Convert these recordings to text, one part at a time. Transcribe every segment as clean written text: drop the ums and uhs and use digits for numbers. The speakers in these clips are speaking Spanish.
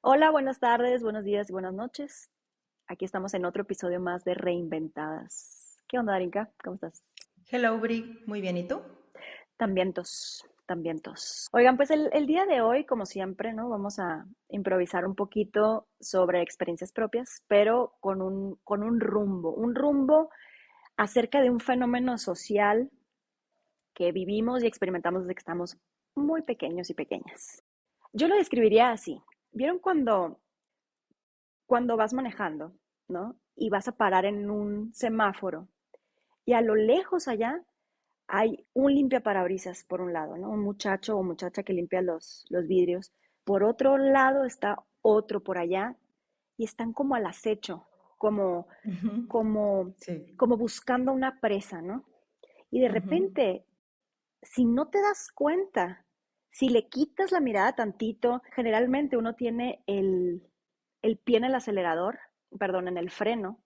Hola, buenas tardes, buenos días y buenas noches. Aquí estamos en otro episodio más de Reinventadas. ¿Qué onda, Darinka? ¿Cómo estás? Hello, Bri. Muy bien, ¿y tú? También tos, también tos. Oigan, pues el día de hoy, como siempre, ¿no? Vamos a improvisar un poquito sobre experiencias propias, pero con un rumbo acerca de un fenómeno social que vivimos y experimentamos desde que estamos muy pequeños y pequeñas. Yo lo describiría así. ¿Vieron cuando vas manejando, ¿no? Y vas a parar en un semáforo y a lo lejos allá hay un limpiaparabrisas por un lado, ¿no? Un muchacho o muchacha que limpia los vidrios. Por otro lado está otro por allá y están como al acecho, como, Ujú. como, Sí. como buscando una presa, ¿no? Y de Ujú. repente, si no te das cuenta, si le quitas la mirada tantito, generalmente uno tiene el pie en el acelerador, perdón, en el freno,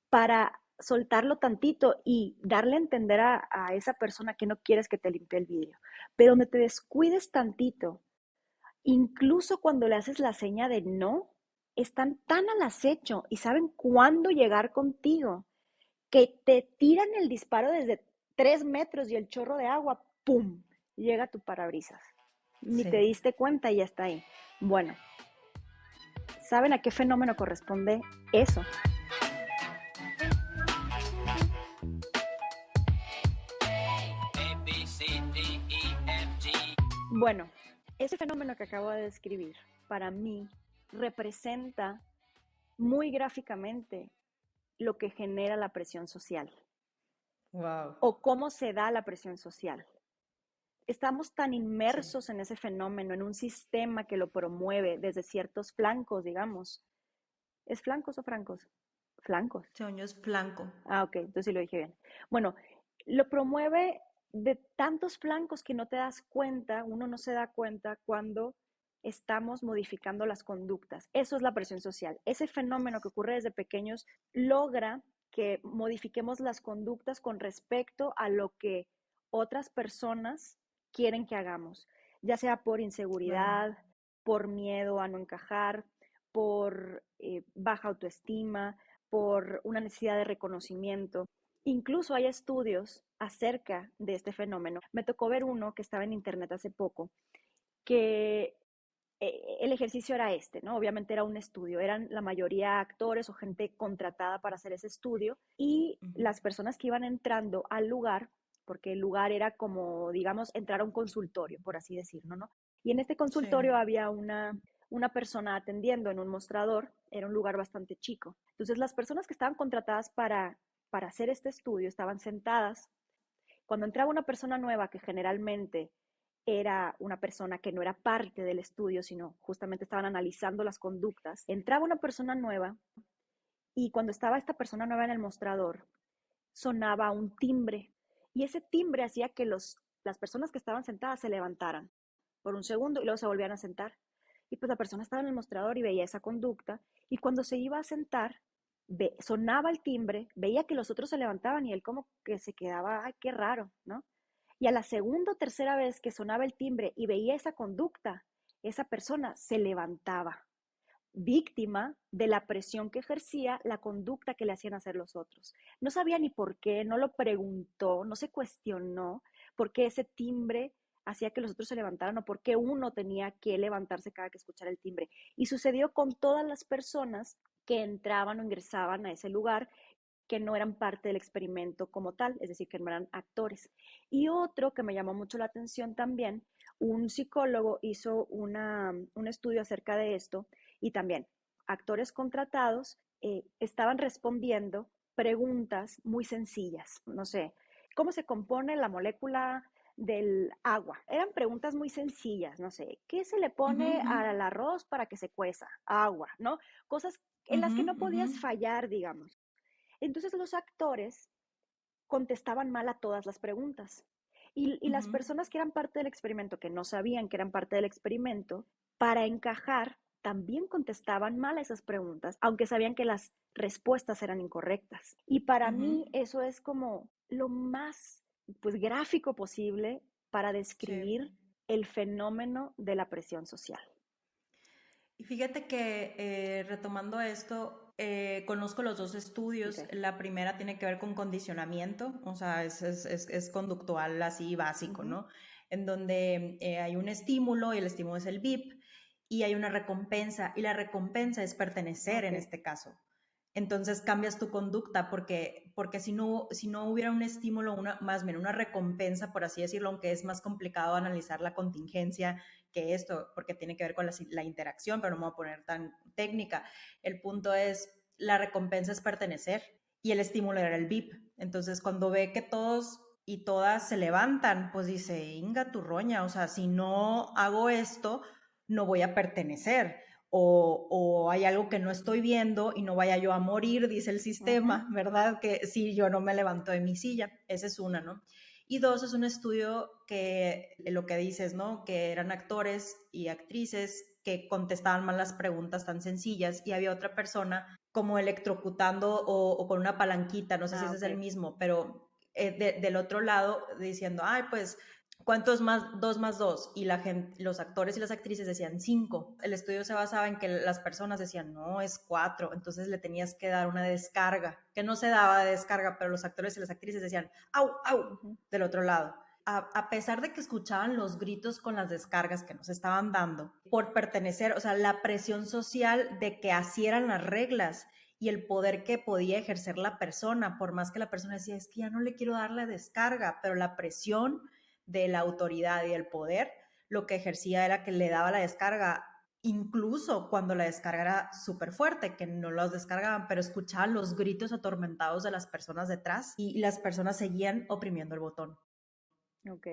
para soltarlo tantito y darle a entender a esa persona que no quieres que te limpie el vidrio. Pero donde te descuides tantito, incluso cuando le haces la seña de no, están tan al acecho y saben cuándo llegar contigo que te tiran el disparo desde 3 metros y el chorro de agua, ¡pum!, llega a tu parabrisas. Ni te Sí. diste cuenta y ya está ahí. Bueno, ¿saben a qué fenómeno corresponde eso? Bueno, ese fenómeno que acabo de describir, para mí, representa muy gráficamente lo que genera la presión social Wow. o cómo se da la presión social. Estamos tan Sí. inmersos en ese fenómeno, en un sistema que lo promueve desde ciertos flancos, digamos. ¿Es flancos o francos? Flancos. Según yo es blanco. Ah, ok, entonces sí lo dije bien. Bueno, lo promueve de tantos flancos que no te das cuenta, uno no se da cuenta cuando estamos modificando las conductas. Eso es la presión social. Ese fenómeno que ocurre desde pequeños logra que modifiquemos las conductas con respecto a lo que otras personas quieren que hagamos, ya sea por Claro. inseguridad, por miedo a no encajar, por baja autoestima, por una necesidad de reconocimiento. Incluso hay estudios acerca de este fenómeno. Me tocó ver uno que estaba en internet hace poco, que el ejercicio era este, ¿no? Obviamente era un estudio, eran la mayoría actores o gente contratada para hacer ese estudio y Ujú. las personas que iban entrando al lugar, porque el lugar era como, digamos, entrar a un consultorio, por así decirlo, ¿no? Y en este Sí. consultorio había una persona atendiendo en un mostrador, era un lugar bastante chico. Entonces las personas que estaban contratadas para hacer este estudio estaban sentadas. Cuando entraba una persona nueva, que generalmente era una persona que no era parte del estudio, sino justamente estaban analizando las conductas, entraba una persona nueva y cuando estaba esta persona nueva en el mostrador, sonaba un timbre y ese timbre hacía que las personas que estaban sentadas se levantaran por un segundo y luego se volvían a sentar. Y pues la persona estaba en el mostrador y veía esa conducta y cuando se iba a sentar, sonaba el timbre, veía que los otros se levantaban y él como que se quedaba, ay, qué raro, ¿no? Y a la segunda o tercera vez que sonaba el timbre y veía esa conducta, esa persona se levantaba, víctima de la presión que ejercía la conducta que le hacían hacer los otros. No sabía ni por qué, no lo preguntó, no se cuestionó por qué ese timbre hacía que los otros se levantaran o por qué uno tenía que levantarse cada que escuchara el timbre. Y sucedió con todas las personas que entraban o ingresaban a ese lugar que no eran parte del experimento como tal, es decir, que no eran actores. Y otro que me llamó mucho la atención también, un psicólogo hizo un estudio acerca de esto y también actores contratados estaban respondiendo preguntas muy sencillas, no sé, ¿cómo se compone la molécula del agua? Eran preguntas muy sencillas, no sé, ¿qué se le Ujú, pone ujú. al arroz para que se cueza? Agua, ¿no? Cosas en las Ujú, que no ujú. podías fallar, digamos. Entonces los actores contestaban mal a todas las preguntas. Y las Ujú. personas que eran parte del experimento, que no sabían que eran parte del experimento, para encajar, también contestaban mal a esas preguntas, aunque sabían que las respuestas eran incorrectas. Y para Ujú. mí eso es como lo más pues gráfico posible para Sí. describir el fenómeno de la presión social. Y fíjate que retomando esto, conozco los dos estudios. Ok. La primera tiene que ver con condicionamiento, o sea, es conductual así básico, Ujú. ¿no? En donde hay un estímulo y el estímulo es el VIP y hay una recompensa y la recompensa es pertenecer Ok. en este caso. Entonces cambias tu conducta porque si no hubiera un estímulo, más bien una recompensa, por así decirlo, aunque es más complicado analizar la contingencia que esto, porque tiene que ver con la interacción, pero no me voy a poner tan técnica. El punto es, la recompensa es pertenecer y el estímulo era el VIP. Entonces, cuando ve que todos y todas se levantan, pues dice, inga tu roña, o sea, si no hago esto, no voy a pertenecer. O hay algo que no estoy viendo y no vaya yo a morir, dice el Ujú. sistema, ¿verdad? Que si yo no me levanto de mi silla, esa es una, ¿no? Y dos, es un estudio que lo que dices, ¿no? Que eran actores y actrices que contestaban mal las preguntas tan sencillas y había otra persona como electrocutando o con una palanquita, no sé si Ah, ese es ok. el mismo, pero del otro lado diciendo, ay, pues ¿cuántos más dos más dos? Y la gente, los actores y las actrices decían cinco. El estudio se basaba en que las personas decían, no, es cuatro. Entonces le tenías que dar una descarga, que no se daba de descarga, pero los actores y las actrices decían, au, au, Ujú. del otro lado. A pesar de que escuchaban los gritos con las descargas que nos estaban dando por pertenecer, o sea, la presión social de que así eran las reglas y el poder que podía ejercer la persona, por más que la persona decía, es que ya no le quiero dar la descarga, pero la presión de la autoridad y el poder, lo que ejercía era que le daba la descarga, incluso cuando la descarga era súper fuerte, que no los descargaban, pero escuchaban los gritos atormentados de las personas detrás y las personas seguían oprimiendo el botón, Ok.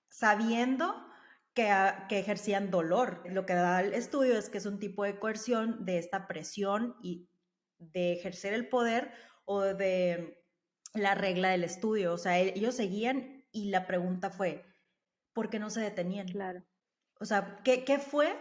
sabiendo que ejercían dolor. Lo que da el estudio es que es un tipo de coerción de esta presión y de ejercer el poder o de la regla del estudio. O sea, ellos seguían y la pregunta fue, ¿por qué no se detenían? Claro. O sea, ¿qué fue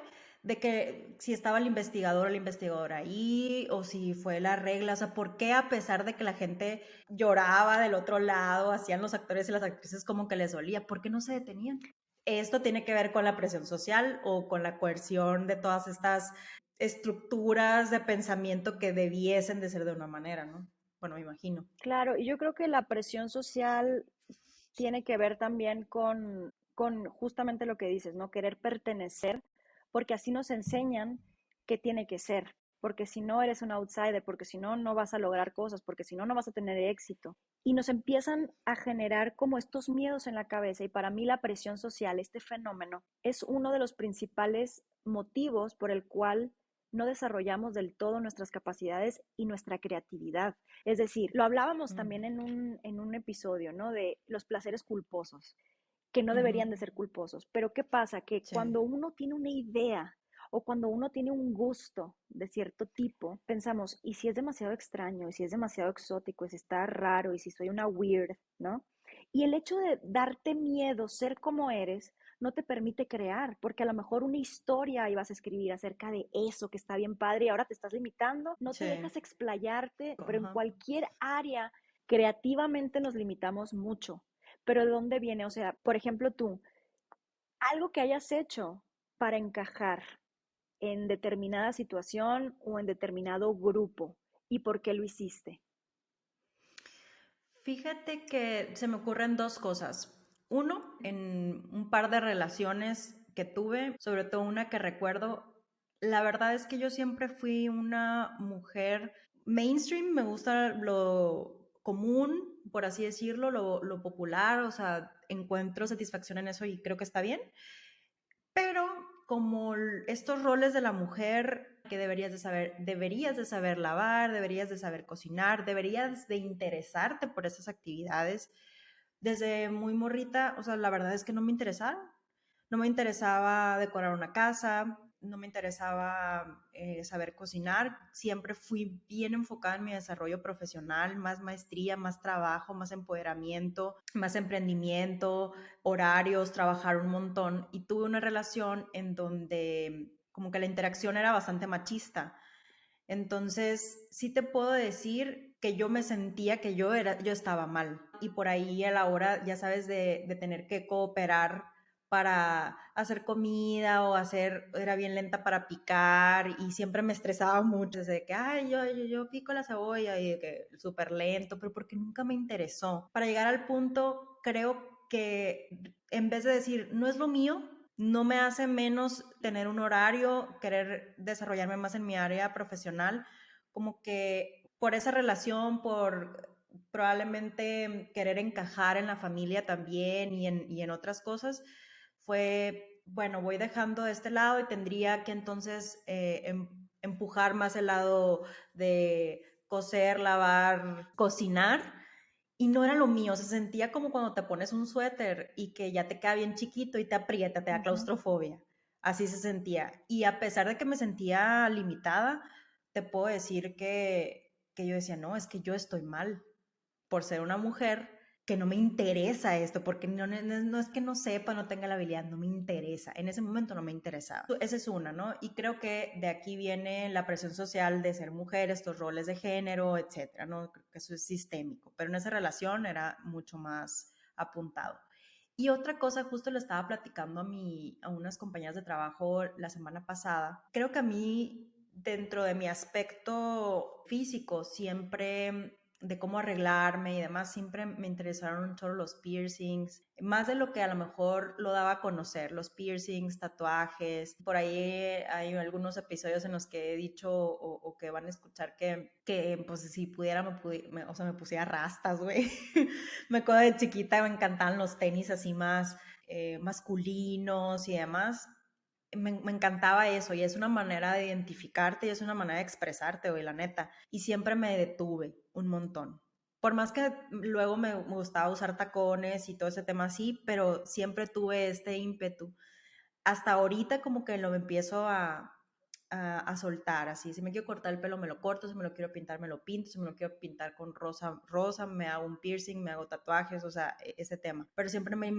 de que si estaba el investigador o la investigadora ahí o si fue la regla? O sea, ¿por qué a pesar de que la gente lloraba del otro lado, hacían los actores y las actrices como que les dolía, ¿por qué no se detenían? Esto tiene que ver con la presión social o con la coerción de todas estas estructuras de pensamiento que debiesen de ser de una manera, ¿no? Bueno, me imagino. Claro, y yo creo que la presión social tiene que ver también con justamente lo que dices, ¿no? Querer pertenecer, porque así nos enseñan qué tiene que ser, porque si no eres un outsider, porque si no, no vas a lograr cosas, porque si no, no vas a tener éxito. Y nos empiezan a generar como estos miedos en la cabeza. Y para mí la presión social, este fenómeno, es uno de los principales motivos por el cual no desarrollamos del todo nuestras capacidades y nuestra creatividad. Es decir, lo hablábamos también Mm. en un episodio, ¿no? De los placeres culposos, que no Ujú. deberían de ser culposos. Pero ¿qué pasa? Que Sí. cuando uno tiene una idea o cuando uno tiene un gusto de cierto tipo, pensamos, ¿y si es demasiado extraño? ¿Y si es demasiado exótico? ¿Y si está raro? ¿Y si soy una weird? ¿No? Y el hecho de darte miedo, ser como eres, no te permite crear, porque a lo mejor una historia ibas a escribir acerca de eso que está bien padre y ahora te estás limitando, no te Sí. dejas explayarte, pero en Ajá. cualquier área creativamente nos limitamos mucho. Pero ¿de dónde viene? O sea, por ejemplo, tú, algo que hayas hecho para encajar en determinada situación o en determinado grupo y por qué lo hiciste. Fíjate que se me ocurren dos cosas. Uno, en un par de relaciones que tuve, sobre todo una que recuerdo, la verdad es que yo siempre fui una mujer mainstream, me gusta lo común, por así decirlo, lo popular, o sea, encuentro satisfacción en eso y creo que está bien. Pero como estos roles de la mujer que deberías de saber lavar, deberías de saber cocinar, deberías de interesarte por esas actividades, desde muy morrita, o sea, la verdad es que no me interesaron. No me interesaba decorar una casa, no me interesaba saber cocinar. Siempre fui bien enfocada en mi desarrollo profesional, más maestría, más trabajo, más empoderamiento, más emprendimiento, horarios, trabajar un montón. Y tuve una relación en donde como que la interacción era bastante machista. Entonces, sí te puedo decir que yo me sentía que yo estaba mal. Y por ahí a la hora, ya sabes, de tener que cooperar para hacer comida o era bien lenta para picar y siempre me estresaba mucho, desde que, ay, yo pico la cebolla y de que súper lento, pero porque nunca me interesó. Para llegar al punto, creo que en vez de decir, no es lo mío, no me hace menos tener un horario, querer desarrollarme más en mi área profesional, como que por esa relación, por probablemente querer encajar en la familia también y en otras cosas, fue, bueno, voy dejando de este lado y tendría que entonces empujar más el lado de coser, lavar, cocinar. Y no era lo mío, se sentía como cuando te pones un suéter y que ya te queda bien chiquito y te aprieta, te da Ujú. claustrofobia. Así se sentía. Y a pesar de que me sentía limitada, te puedo decir que yo decía, no, es que yo estoy mal por ser una mujer, que no me interesa esto, porque no es que no sepa, no tenga la habilidad, no me interesa. En ese momento no me interesaba. Esa es una, ¿no? Y creo que de aquí viene la presión social de ser mujer, estos roles de género, etcétera, ¿no? Creo que eso es sistémico, pero en esa relación era mucho más apuntado. Y otra cosa, justo le estaba platicando a unas compañeras de trabajo la semana pasada. Creo que a mí, dentro de mi aspecto físico, siempre de cómo arreglarme y demás, siempre me interesaron un chorro los piercings, más de lo que a lo mejor lo daba a conocer, los piercings, tatuajes. Por ahí hay algunos episodios en los que he dicho o que van a escuchar que pues si pudiera o sea, me pusiera rastas, güey. Me acuerdo de chiquita, me encantaban los tenis así más masculinos y demás. Me encantaba eso y es una manera de identificarte y es una manera de expresarte, güey, la neta. Y siempre me detuve un montón. Por más que luego me gustaba usar tacones y todo ese tema así, pero siempre tuve este ímpetu. Hasta ahorita como que lo empiezo a soltar, así. Si me quiero cortar el pelo, me lo corto. Si me lo quiero pintar, me lo pinto. Si me lo quiero pintar con rosa, rosa, me hago un piercing, me hago tatuajes, o sea, ese tema. Pero siempre me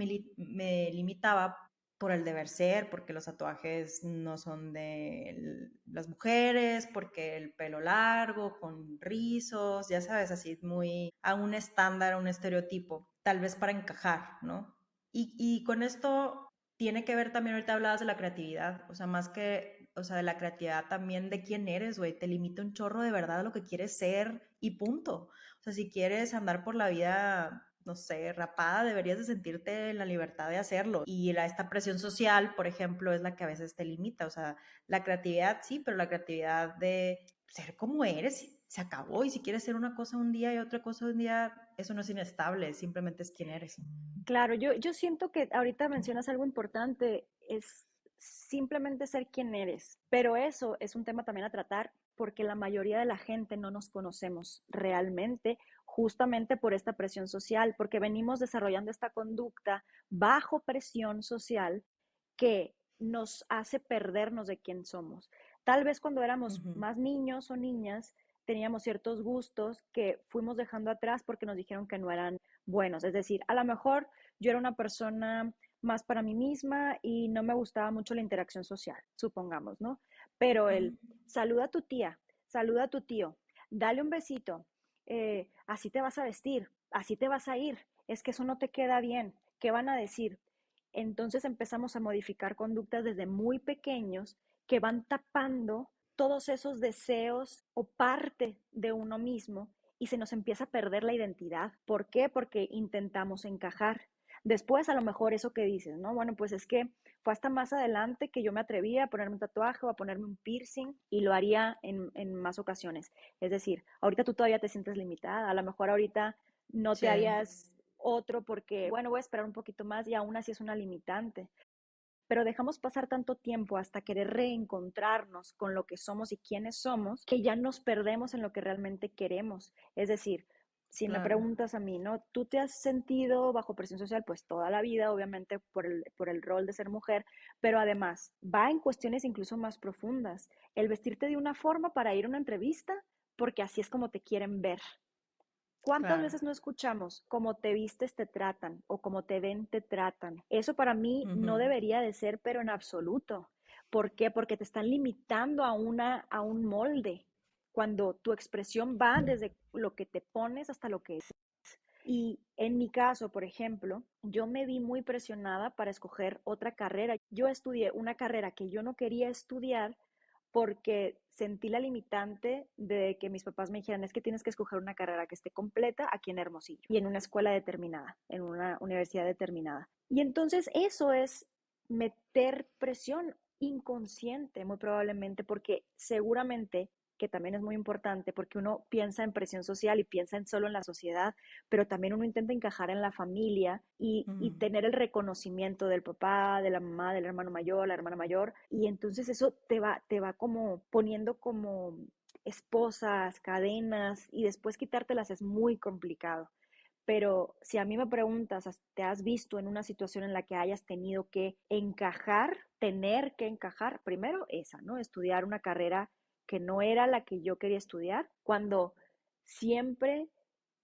limitaba por el deber ser, porque los tatuajes no son de las mujeres, porque el pelo largo, con rizos, ya sabes, así muy a un estándar, a un estereotipo, tal vez para encajar, ¿no? Y con esto tiene que ver también, ahorita hablabas de la creatividad, o sea, más que, o sea, de la creatividad también de quién eres, güey, te limita un chorro de verdad a lo que quieres ser y punto. O sea, si quieres andar por la vida, no sé, rapada, deberías de sentirte en la libertad de hacerlo. Y esta presión social, por ejemplo, es la que a veces te limita, o sea, la creatividad sí, pero la creatividad de ser como eres se acabó. Y si quieres ser una cosa un día y otra cosa un día, eso no es inestable, simplemente es quién eres. Claro, yo siento que ahorita mencionas algo importante, es simplemente ser quien eres, pero eso es un tema también a tratar porque la mayoría de la gente no nos conocemos realmente, justamente por esta presión social, porque venimos desarrollando esta conducta bajo presión social que nos hace perdernos de quién somos. Tal vez cuando éramos Ujú. más niños o niñas teníamos ciertos gustos que fuimos dejando atrás porque nos dijeron que no eran buenos. Es decir, a lo mejor yo era una persona más para mí misma y no me gustaba mucho la interacción social, supongamos, ¿no? Pero Ujú. el saluda a tu tía, saluda a tu tío, dale un besito, así te vas a vestir, así te vas a ir, es que eso no te queda bien, ¿qué van a decir? Entonces empezamos a modificar conductas desde muy pequeños que van tapando todos esos deseos o parte de uno mismo y se nos empieza a perder la identidad. ¿Por qué? Porque intentamos encajar. Después, a lo mejor eso que dices, ¿no? Bueno, pues es que fue hasta más adelante que yo me atrevía a ponerme un tatuaje o a ponerme un piercing y lo haría en más ocasiones. Es decir, ahorita tú todavía te sientes limitada, a lo mejor ahorita no te Sí, harías otro porque, bueno, voy a esperar un poquito más y aún así es una limitante. Pero dejamos pasar tanto tiempo hasta querer reencontrarnos con lo que somos y quiénes somos, que ya nos perdemos en lo que realmente queremos. Es decir, si me claro. preguntas a mí, ¿no? ¿Tú te has sentido bajo presión social? Pues toda la vida, obviamente, por el rol de ser mujer, pero además va en cuestiones incluso más profundas. El vestirte de una forma para ir a una entrevista, porque así es como te quieren ver. ¿Cuántas Claro. veces no escuchamos como te vistes te tratan o como te ven te tratan? Eso para mí no Ujú. debería de ser, pero en absoluto. ¿Por qué? Porque te están limitando a un molde, cuando tu expresión va desde lo que te pones hasta lo que es. Y en mi caso, por ejemplo, yo me vi muy presionada para escoger otra carrera. Yo estudié una carrera que yo no quería estudiar porque sentí la limitante de que mis papás me dijeran, es que tienes que escoger una carrera que esté completa aquí en Hermosillo y en una escuela determinada, en una universidad determinada. Y entonces eso es meter presión inconsciente, muy probablemente, porque seguramente, que también es muy importante, porque uno piensa en presión social y piensa en solo en la sociedad, pero también uno intenta encajar en la familia y Mm. tener el reconocimiento del papá, de la mamá, del hermano mayor, la hermana mayor, y entonces eso te va como poniendo como esposas, cadenas, y después quitártelas es muy complicado. Pero si a mí me preguntas, ¿te has visto en una situación en la que hayas tenido que encajar, tener que encajar? Primero esa, ¿no? Estudiar una carrera que no era la que yo quería estudiar, cuando siempre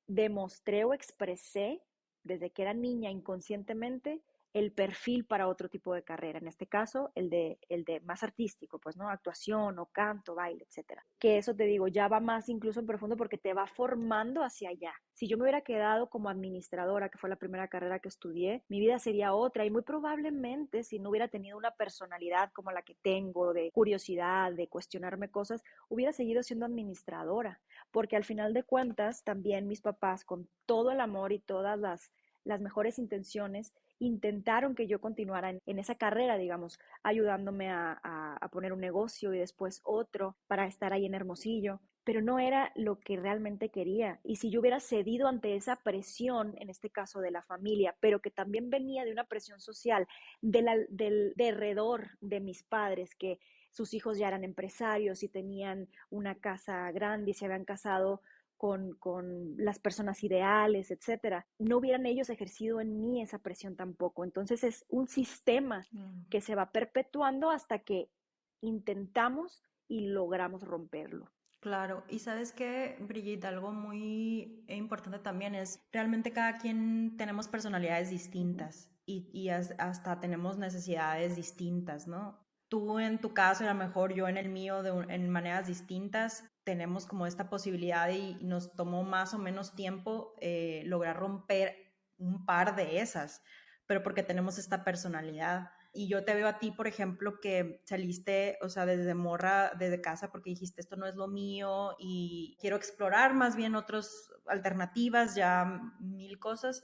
demostré o expresé desde que era niña inconscientemente el perfil para otro tipo de carrera, en este caso el de más artístico, pues no, actuación o canto, baile, etcétera. Que eso te digo, ya va más incluso en profundo porque te va formando hacia allá. Si yo me hubiera quedado como administradora, que fue la primera carrera que estudié, mi vida sería otra y muy probablemente si no hubiera tenido una personalidad como la que tengo, de curiosidad, de cuestionarme cosas, hubiera seguido siendo administradora, porque al final de cuentas también mis papás, con todo el amor y todas las mejores intenciones, intentaron que yo continuara en esa carrera, digamos, ayudándome a poner un negocio y después otro para estar ahí en Hermosillo, pero no era lo que realmente quería. Y si yo hubiera cedido ante esa presión, en este caso de la familia, pero que también venía de una presión social del alrededor de mis padres, que sus hijos ya eran empresarios y tenían una casa grande y se habían casado con las personas ideales, etcétera. No hubieran ellos ejercido en mí esa presión tampoco. Entonces es un sistema Mm. que se va perpetuando hasta que intentamos y logramos romperlo. Claro, y sabes que, Brigitte, algo muy importante también es, realmente cada quien tenemos personalidades Ujú. distintas y hasta tenemos necesidades distintas, ¿no? Tú en tu caso, y a lo mejor yo en el mío, en maneras distintas, tenemos como esta posibilidad y nos tomó más o menos tiempo lograr romper un par de esas, pero porque tenemos esta personalidad. Y yo te veo a ti, por ejemplo, que saliste, o sea, desde morra, desde casa, porque dijiste, esto no es lo mío y quiero explorar más bien otras alternativas, ya mil cosas,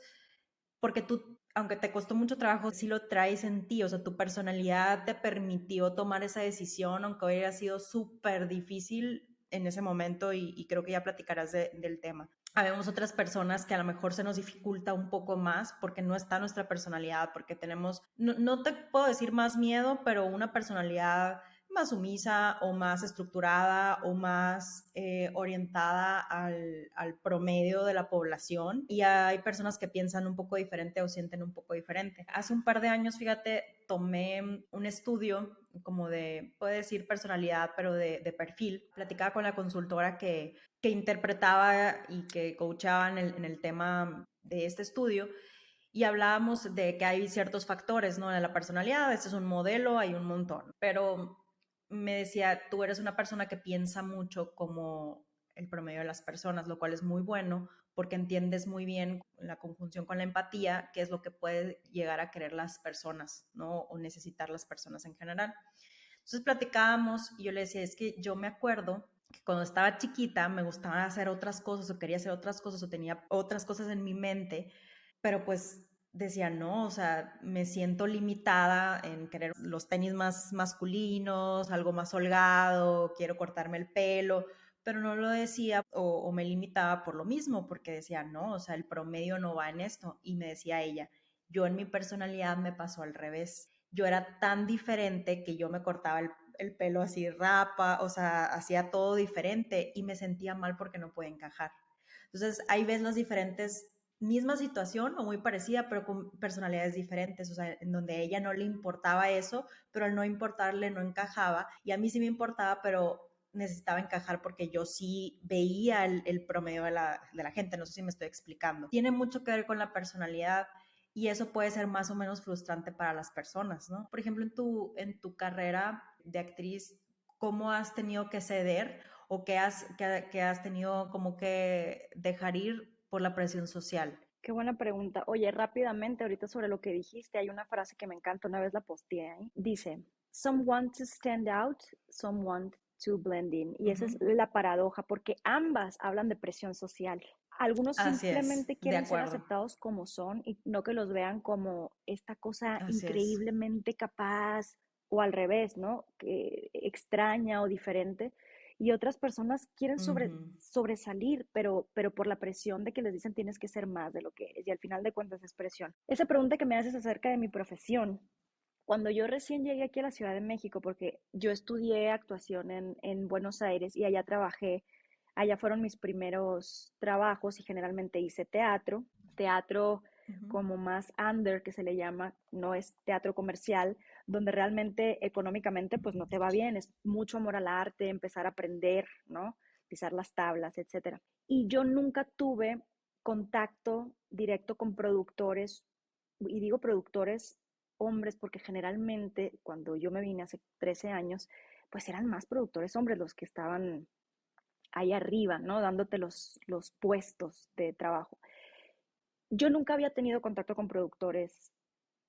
porque tú, aunque te costó mucho trabajo, sí lo traes en ti, o sea, tu personalidad te permitió tomar esa decisión, aunque hubiera sido súper difícil en ese momento y creo que ya platicarás del tema. Habemos otras personas que a lo mejor se nos dificulta un poco más porque no está nuestra personalidad, porque tenemos, no te puedo decir más miedo, pero una personalidad más sumisa o más estructurada o más orientada al promedio de la población, y hay personas que piensan un poco diferente o sienten un poco diferente. Hace un par de años, fíjate, tomé un estudio como de, puede decir personalidad, pero de perfil. Platicaba con la consultora que interpretaba y que coachaba en el tema de este estudio, y hablábamos de que hay ciertos factores, ¿no? De la personalidad, este es un modelo, hay un montón, pero me decía, tú eres una persona que piensa mucho como el promedio de las personas, lo cual es muy bueno porque entiendes muy bien la conjunción con la empatía, qué es lo que puede llegar a querer las personas, ¿no? O necesitar las personas en general. Entonces platicábamos y yo le decía, es que yo me acuerdo que cuando estaba chiquita me gustaba hacer otras cosas o quería hacer otras cosas o tenía otras cosas en mi mente, pero pues decía, no, o sea, me siento limitada en querer los tenis más masculinos, algo más holgado, quiero cortarme el pelo, pero no lo decía o me limitaba por lo mismo, porque decía, no, o sea, el promedio no va en esto. Y me decía ella, yo en mi personalidad me pasó al revés. Yo era tan diferente que yo me cortaba el pelo así rapa, o sea, hacía todo diferente y me sentía mal porque no podía encajar. Entonces, ahí ves las diferentes, misma situación o muy parecida, pero con personalidades diferentes, o sea, en donde a ella no le importaba eso, pero al no importarle no encajaba, y a mí sí me importaba, pero necesitaba encajar porque yo sí veía el promedio de la gente, no sé si me estoy explicando. Tiene mucho que ver con la personalidad y eso puede ser más o menos frustrante para las personas, ¿no? Por ejemplo, en tu carrera de actriz, ¿cómo has tenido que ceder o qué has tenido como que dejar ir por la presión social? Qué buena pregunta. Oye, rápidamente, ahorita sobre lo que dijiste, hay una frase que me encanta, una vez la posteé ahí. Dice, some want to stand out, some want to blend in. Y esa es Ujú. la paradoja, porque ambas hablan de presión social. Algunos Así es, simplemente de quieren ser acuerdo. aceptados como son y no que los vean como esta cosa Así es. increíblemente capaz o al revés, ¿no? Que extraña o diferente. Y otras personas quieren Ujú. sobresalir, pero por la presión de que les dicen tienes que ser más de lo que eres. Y al final de cuentas es presión. Esa pregunta que me haces acerca de mi profesión, cuando yo recién llegué aquí a la Ciudad de México, porque yo estudié actuación en Buenos Aires y allá trabajé, allá fueron mis primeros trabajos y generalmente hice teatro, teatro Ujú. como más under que se le llama, no es teatro comercial, donde realmente económicamente pues no te va bien, es mucho amor al arte, empezar a aprender, ¿no? Pisar las tablas, etcétera. Y yo nunca tuve contacto directo con productores, y digo productores hombres, porque generalmente cuando yo me vine hace 13 años, pues eran más productores hombres los que estaban ahí arriba, ¿no? Dándote los puestos de trabajo. Yo nunca había tenido contacto con productores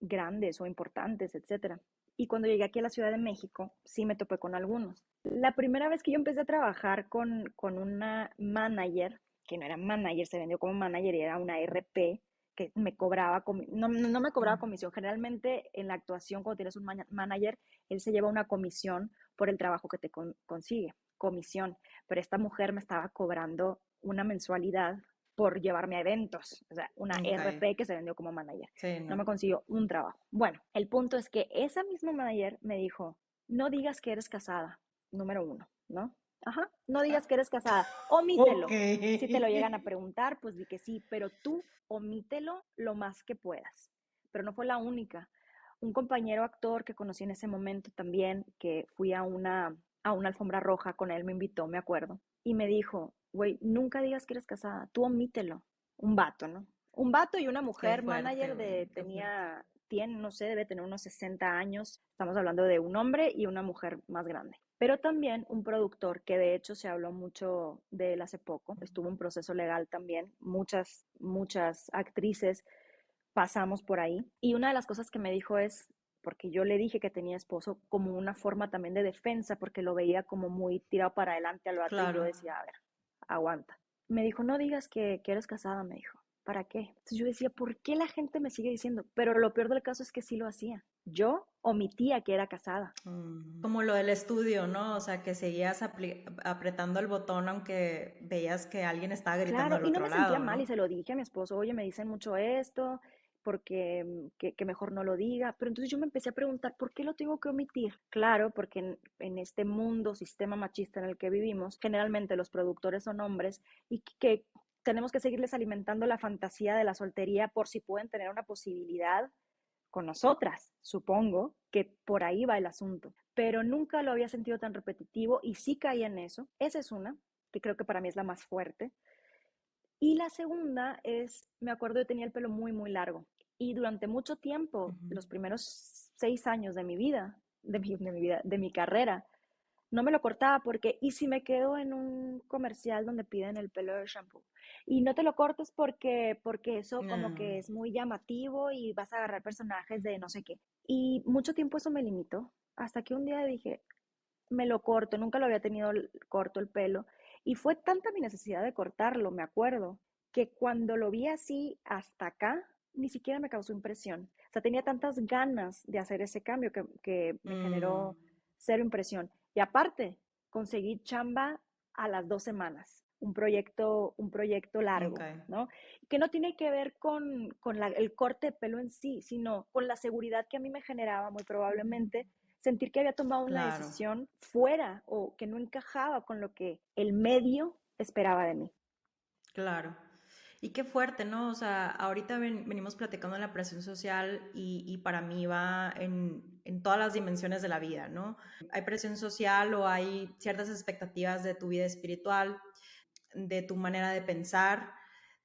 grandes o importantes, etcétera. Y cuando llegué aquí a la Ciudad de México, sí me topé con algunos. La primera vez que yo empecé a trabajar con una manager, que no era manager, se vendió como manager y era una RP, que me cobraba, no me cobraba Mm. comisión. Generalmente en la actuación, cuando tienes un manager, él se lleva una comisión por el trabajo que te consigue, comisión. Pero esta mujer me estaba cobrando una mensualidad por llevarme a eventos, o sea, una Ok. RP que se vendió como manager. Sí, No no. me consiguió un trabajo. Bueno, el punto es que esa misma manager me dijo, no digas que eres casada, número uno, ¿no? Ajá, no digas que eres casada, Ok. omítelo. Si te lo llegan a preguntar, pues di que sí, pero tú omítelo lo más que puedas. Pero no fue la única. Un compañero actor que conocí en ese momento también, que fui a una alfombra roja con él, me invitó, me acuerdo, y me dijo, güey, nunca digas que eres casada, tú omítelo. Un vato, ¿no? Un vato y una Qué mujer fuerte, manager güey, qué fuerte. tiene, no sé, debe tener unos 60 años. Estamos hablando de un hombre y una mujer más grande. Pero también un productor que de hecho se habló mucho de él hace poco. Estuvo un proceso legal también. Muchas actrices pasamos por ahí. Y una de las cosas que me dijo es, porque yo le dije que tenía esposo como una forma también de defensa, porque lo veía como muy tirado para adelante al vato y yo Claro. decía, a ver, aguanta. Me dijo, no digas que eres casada, me dijo. ¿Para qué? Entonces yo decía, ¿por qué la gente me sigue diciendo? Pero lo peor del caso es que sí lo hacía. Yo omitía que era casada. Como lo del estudio, ¿no? O sea, que seguías apretando el botón aunque veías que alguien estaba gritando Claro, al y no otro me sentía lado, mal y ¿no? se lo dije a mi esposo, oye, me dicen mucho esto, porque que mejor no lo diga, pero entonces yo me empecé a preguntar, ¿por qué lo tengo que omitir? Claro, porque en este mundo, sistema machista en el que vivimos, generalmente los productores son hombres y que tenemos que seguirles alimentando la fantasía de la soltería por si pueden tener una posibilidad con nosotras, supongo que por ahí va el asunto, pero nunca lo había sentido tan repetitivo y sí caí en eso. Esa es una, que creo que para mí es la más fuerte. Y la segunda es, me acuerdo, yo tenía el pelo muy largo y durante mucho tiempo, Ujú. los primeros 6 años de mi vida, de mi carrera, no me lo cortaba porque, ¿y si me quedo en un comercial donde piden el pelo de shampoo? Y no te lo cortes porque eso como No. que es muy llamativo y vas a agarrar personajes de no sé qué. Y mucho tiempo eso me limitó, hasta que un día dije, me lo corto, nunca lo había tenido corto el pelo. Y fue tanta mi necesidad de cortarlo, me acuerdo, que cuando lo vi así hasta acá, ni siquiera me causó impresión. O sea, tenía tantas ganas de hacer ese cambio que me Mm, generó cero impresión. Y aparte, conseguí chamba a las 2 semanas, un proyecto ok, largo, ¿no? Que no tiene que ver con el corte de pelo en sí, sino con la seguridad que a mí me generaba muy probablemente sentir que había tomado una claro, decisión fuera o que no encajaba con lo que el medio esperaba de mí. claro. Y qué fuerte, ¿no? O sea, ahorita venimos platicando de la presión social y para mí va en todas las dimensiones de la vida, ¿no? Hay presión social o hay ciertas expectativas de tu vida espiritual, de tu manera de pensar,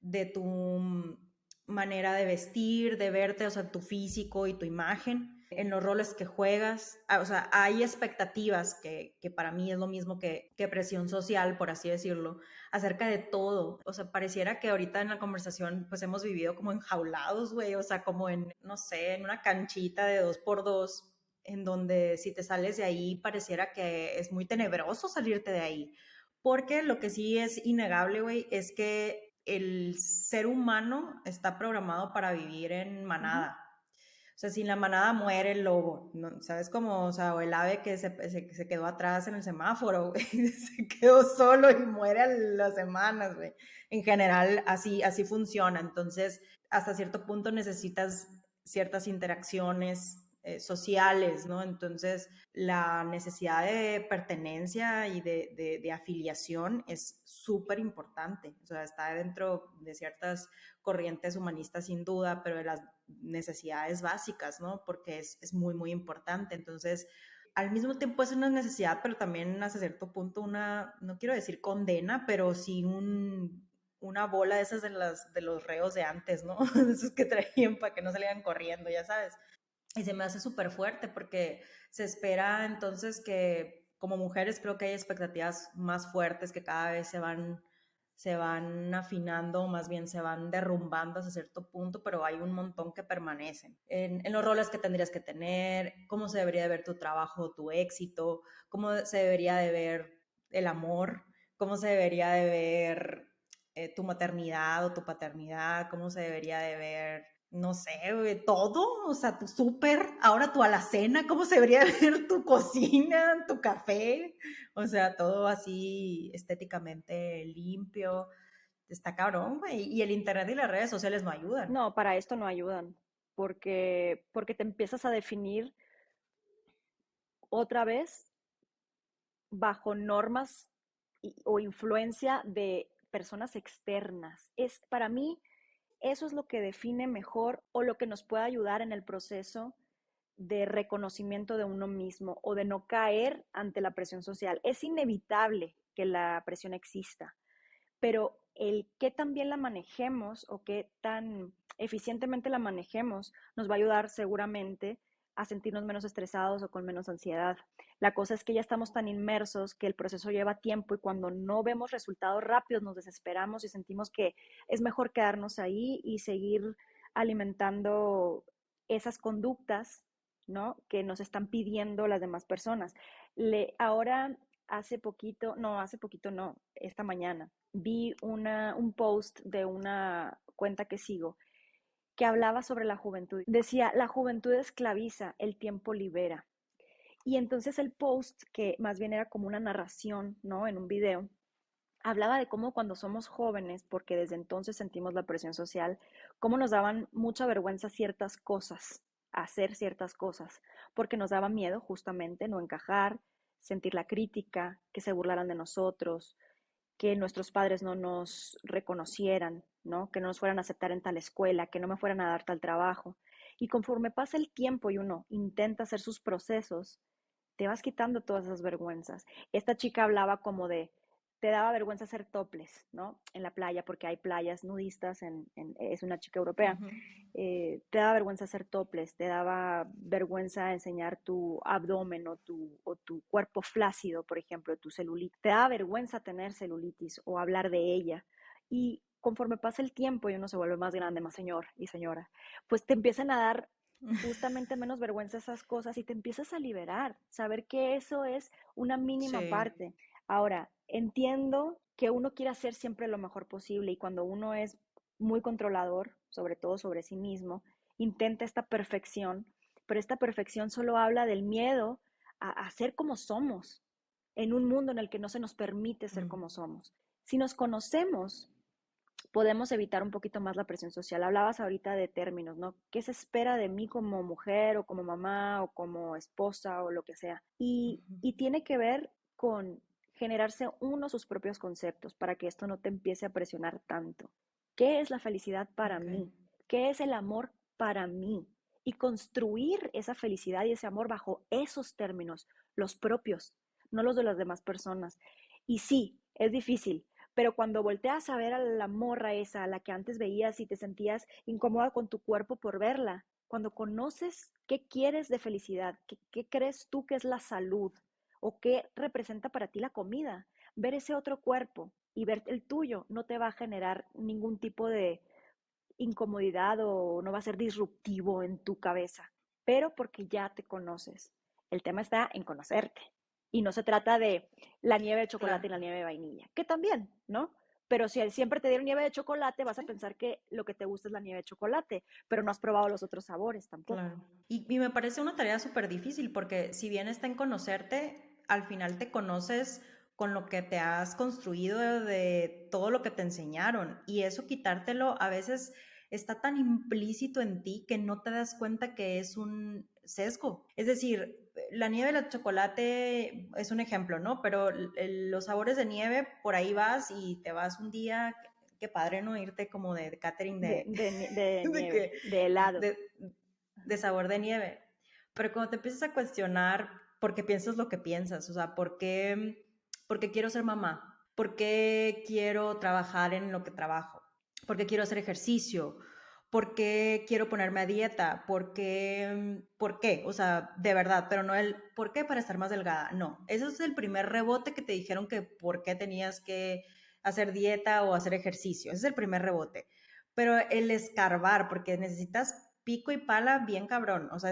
de tu manera de vestir, de verte, o sea, tu físico y tu imagen. en los roles que juegas. O sea, hay expectativas que para mí es lo mismo que presión social, por así decirlo, acerca de todo. O sea, pareciera que ahorita en la conversación pues hemos vivido como enjaulados, güey, o sea, como en, no sé, en una canchita de 2x2, en donde si te sales de ahí pareciera que es muy tenebroso salirte de ahí. Porque lo que sí es innegable, güey, es que el ser humano está programado para vivir en Ujú. manada. O sea, sin la manada muere el lobo, ¿no? ¿Sabes cómo? O sea, o el ave que se quedó atrás en el semáforo, güey, se quedó solo y muere a las semanas, güey. En general, así funciona. Entonces, hasta cierto punto necesitas ciertas interacciones sociales, ¿no? Entonces, la necesidad de pertenencia y de afiliación es súper importante. O sea, está dentro de ciertas corrientes humanistas sin duda, pero de las necesidades básicas, ¿no? Porque es muy, muy importante. Entonces, al mismo tiempo es una necesidad, pero también hasta cierto punto una, no quiero decir condena, pero sí una bola de esas de los reos de antes, ¿no? Esos que traían para que no salieran corriendo, ya sabes. Y se me hace súper fuerte porque se espera entonces que como mujeres creo que hay expectativas más fuertes que cada vez se van afinando, más bien se van derrumbando hasta cierto punto, pero hay un montón que permanecen. En los roles que tendrías que tener, cómo se debería de ver tu trabajo, tu éxito, cómo se debería de ver el amor, cómo se debería de ver tu maternidad o tu paternidad, cómo se debería de ver no sé, güey, todo, o sea, tu súper, ahora tu alacena, cómo se debería ver tu cocina, tu café, o sea, todo así estéticamente limpio, está cabrón, güey, y el internet y las redes sociales no ayudan. No, para esto no ayudan, porque te empiezas a definir otra vez bajo normas o influencia de personas externas. Es para mí eso es lo que define mejor o lo que nos puede ayudar en el proceso de reconocimiento de uno mismo o de no caer ante la presión social. Es inevitable que la presión exista, pero el qué tan bien la manejemos o qué tan eficientemente la manejemos nos va a ayudar seguramente a sentirnos menos estresados o con menos ansiedad. La cosa es que ya estamos tan inmersos que el proceso lleva tiempo y cuando no vemos resultados rápidos nos desesperamos y sentimos que es mejor quedarnos ahí y seguir alimentando esas conductas, ¿no? Que nos están pidiendo las demás personas. Ahora, hace poquito no, esta mañana, vi un post de una cuenta que sigo que hablaba sobre la juventud. Decía, la juventud esclaviza, el tiempo libera. Y entonces el post, que más bien era como una narración, ¿no? En un video, hablaba de cómo cuando somos jóvenes, porque desde entonces sentimos la presión social, cómo nos daban mucha vergüenza ciertas cosas, hacer ciertas cosas, porque nos daba miedo justamente no encajar, sentir la crítica, que se burlaran de nosotros, que nuestros padres no nos reconocieran, ¿no? Que no nos fueran a aceptar en tal escuela, que no me fueran a dar tal trabajo. Y conforme pasa el tiempo y uno intenta hacer sus procesos, te vas quitando todas esas vergüenzas. Esta chica hablaba como de, te daba vergüenza hacer toples, ¿no? En la playa, porque hay playas nudistas, es una chica europea. Uh -huh. Te daba vergüenza hacer toples, te daba vergüenza enseñar tu abdomen o tu cuerpo flácido, por ejemplo, tu celulitis. Te daba vergüenza tener celulitis o hablar de ella. Y conforme pasa el tiempo y uno se vuelve más grande, más señor y señora, pues te empiezan a dar justamente menos vergüenza esas cosas y te empiezas a liberar, saber que eso es una mínima Sí. parte. Ahora, entiendo que uno quiere hacer siempre lo mejor posible y cuando uno es muy controlador, sobre todo sobre sí mismo, intenta esta perfección, pero esta perfección solo habla del miedo a ser como somos, en un mundo en el que no se nos permite ser Mm. como somos. Si nos conocemos, podemos evitar un poquito más la presión social. Hablabas ahorita de términos, ¿no? ¿Qué se espera de mí como mujer o como mamá o como esposa o lo que sea? Uh Y tiene que ver con generarse uno sus propios conceptos para que esto no te empiece a presionar tanto. ¿Qué es la felicidad -huh. para Ok. mí? ¿Qué es el amor para mí? Y construir esa felicidad y ese amor bajo esos términos, los propios, no los de las demás personas. Y sí, es difícil, pero cuando volteas a ver a la morra esa, a la que antes veías y te sentías incómoda con tu cuerpo por verla, Cuando conoces qué quieres de felicidad, qué crees tú que es la salud o qué representa para ti la comida, ver ese otro cuerpo y ver el tuyo no te va a generar ningún tipo de incomodidad o no va a ser disruptivo en tu cabeza, pero porque ya te conoces. El tema está en conocerte. Y no se trata de la nieve de chocolate y Claro. la nieve de vainilla, que también, ¿no? Pero si siempre te dieron nieve de chocolate, vas a Sí. pensar que lo que te gusta es la nieve de chocolate, pero no has probado los otros sabores tampoco. Claro. Y me parece una tarea súper difícil porque si bien está en conocerte, al final te conoces con lo que te has construido de todo lo que te enseñaron y eso quitártelo a veces está tan implícito en ti que no te das cuenta que es un sesgo. Es decir, la nieve de chocolate es un ejemplo, ¿no? Pero los sabores de nieve, por ahí vas y te vas un día, qué padre, ¿no? Irte como de catering De de que nieve, de helado. de, de sabor de nieve. Pero cuando te empiezas a cuestionar por qué piensas lo que piensas, o sea, por qué quiero ser mamá, por qué quiero trabajar en lo que trabajo, por qué quiero hacer ejercicio, por qué quiero ponerme a dieta, por qué, o sea, de verdad, pero no el por qué para estar más delgada, no. Ese es el primer rebote que te dijeron que por qué tenías que hacer dieta o hacer ejercicio, ese es el primer rebote. Pero el escarbar, porque necesitas pico y pala bien cabrón, o sea,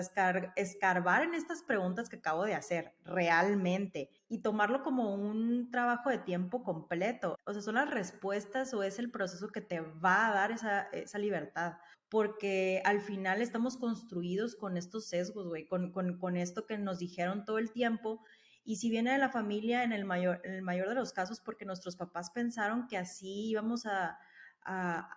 escarbar en estas preguntas que acabo de hacer realmente y tomarlo como un trabajo de tiempo completo. O sea, son las respuestas o es el proceso que te va a dar esa libertad. Porque al final estamos construidos con estos sesgos, güey, con esto que nos dijeron todo el tiempo. Y si viene de la familia en el mayor de los casos, porque nuestros papás pensaron que así íbamos a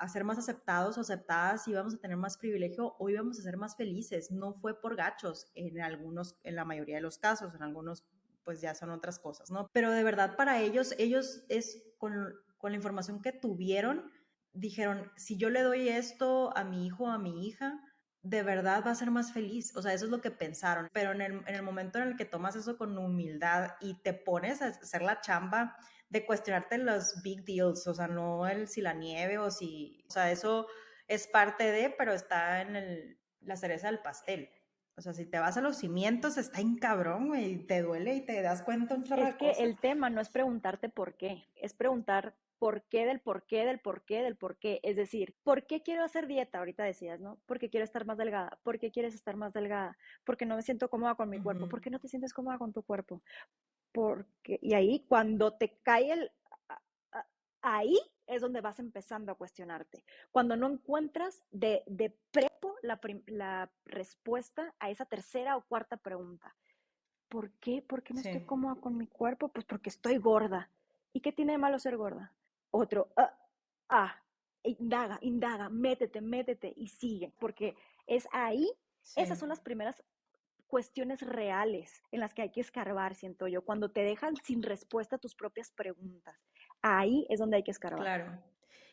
ser más aceptados o aceptadas y vamos a tener más privilegio o íbamos a ser más felices. No fue por gachos en algunos, en la mayoría de los casos, en algunos pues ya son otras cosas, ¿no? Pero de verdad para ellos es con la información que tuvieron, dijeron, si yo le doy esto a mi hijo o a mi hija, de verdad va a ser más feliz. O sea, eso es lo que pensaron. Pero en el momento en el que tomas eso con humildad y te pones a hacer la chamba de cuestionarte los big deals, o sea, no el si la nieve o si, o sea, eso es parte de, pero está en la cereza del pastel. O sea, si te vas a los cimientos, está en cabrón, güey, y te duele y te das cuenta un chorro Es de que cosas. el tema no es preguntarte por qué, es preguntar por qué del por qué del por qué del por qué. Es decir, ¿por qué quiero hacer dieta? Ahorita decías, ¿no? Porque quiero estar más delgada. ¿Por qué quieres estar más delgada? Porque no me siento cómoda con mi cuerpo. Ujú. ¿Por qué no te sientes cómoda con tu cuerpo? Porque, y ahí cuando te cae ahí es donde vas empezando a cuestionarte. Cuando no encuentras de prepo la respuesta a esa tercera o cuarta pregunta. ¿Por qué? ¿Por qué no estoy Sí. cómoda con mi cuerpo? Pues porque estoy gorda. ¿Y qué tiene de malo ser gorda? Otro, indaga, indaga, métete, métete y sigue, porque es ahí, esas Sí. son las primeras cuestiones reales en las que hay que escarbar, siento yo, cuando te dejan sin respuesta a tus propias preguntas. Ahí es donde hay que escarbar. Claro.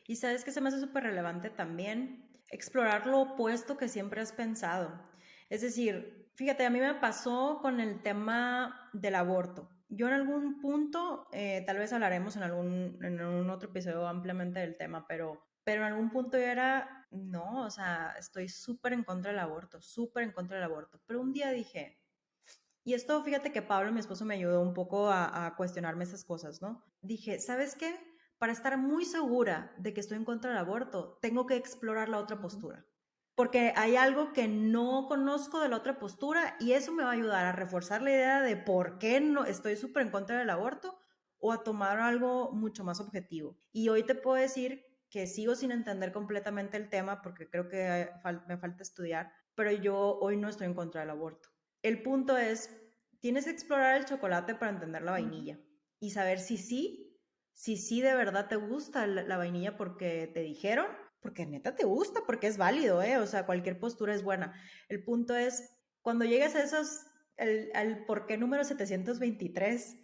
Y sabes que se me hace súper relevante también explorar lo opuesto que siempre has pensado. Es decir, fíjate, a mí me pasó con el tema del aborto. Yo en algún punto, tal vez hablaremos en un otro episodio ampliamente del tema, pero en algún punto yo era, no, o sea, estoy súper en contra del aborto, súper en contra del aborto. Pero un día dije, y esto, fíjate que Pablo, mi esposo, me ayudó un poco a cuestionarme esas cosas, ¿no? Dije, ¿sabes qué? Para estar muy segura de que estoy en contra del aborto, tengo que explorar la otra Ujú. postura. Porque hay algo que no conozco de la otra postura y eso me va a ayudar a reforzar la idea de por qué no estoy súper en contra del aborto o a tomar algo mucho más objetivo. Y hoy te puedo decir que sigo sin entender completamente el tema porque creo que me falta estudiar, pero yo hoy no estoy en contra del aborto. El punto es, tienes que explorar el chocolate para entender la Ujú. vainilla y saber si sí de verdad te gusta la vainilla porque te dijeron, porque neta te gusta, porque es válido, ¿eh? O sea, cualquier postura es buena. El punto es, cuando llegues a esos, al por qué número 723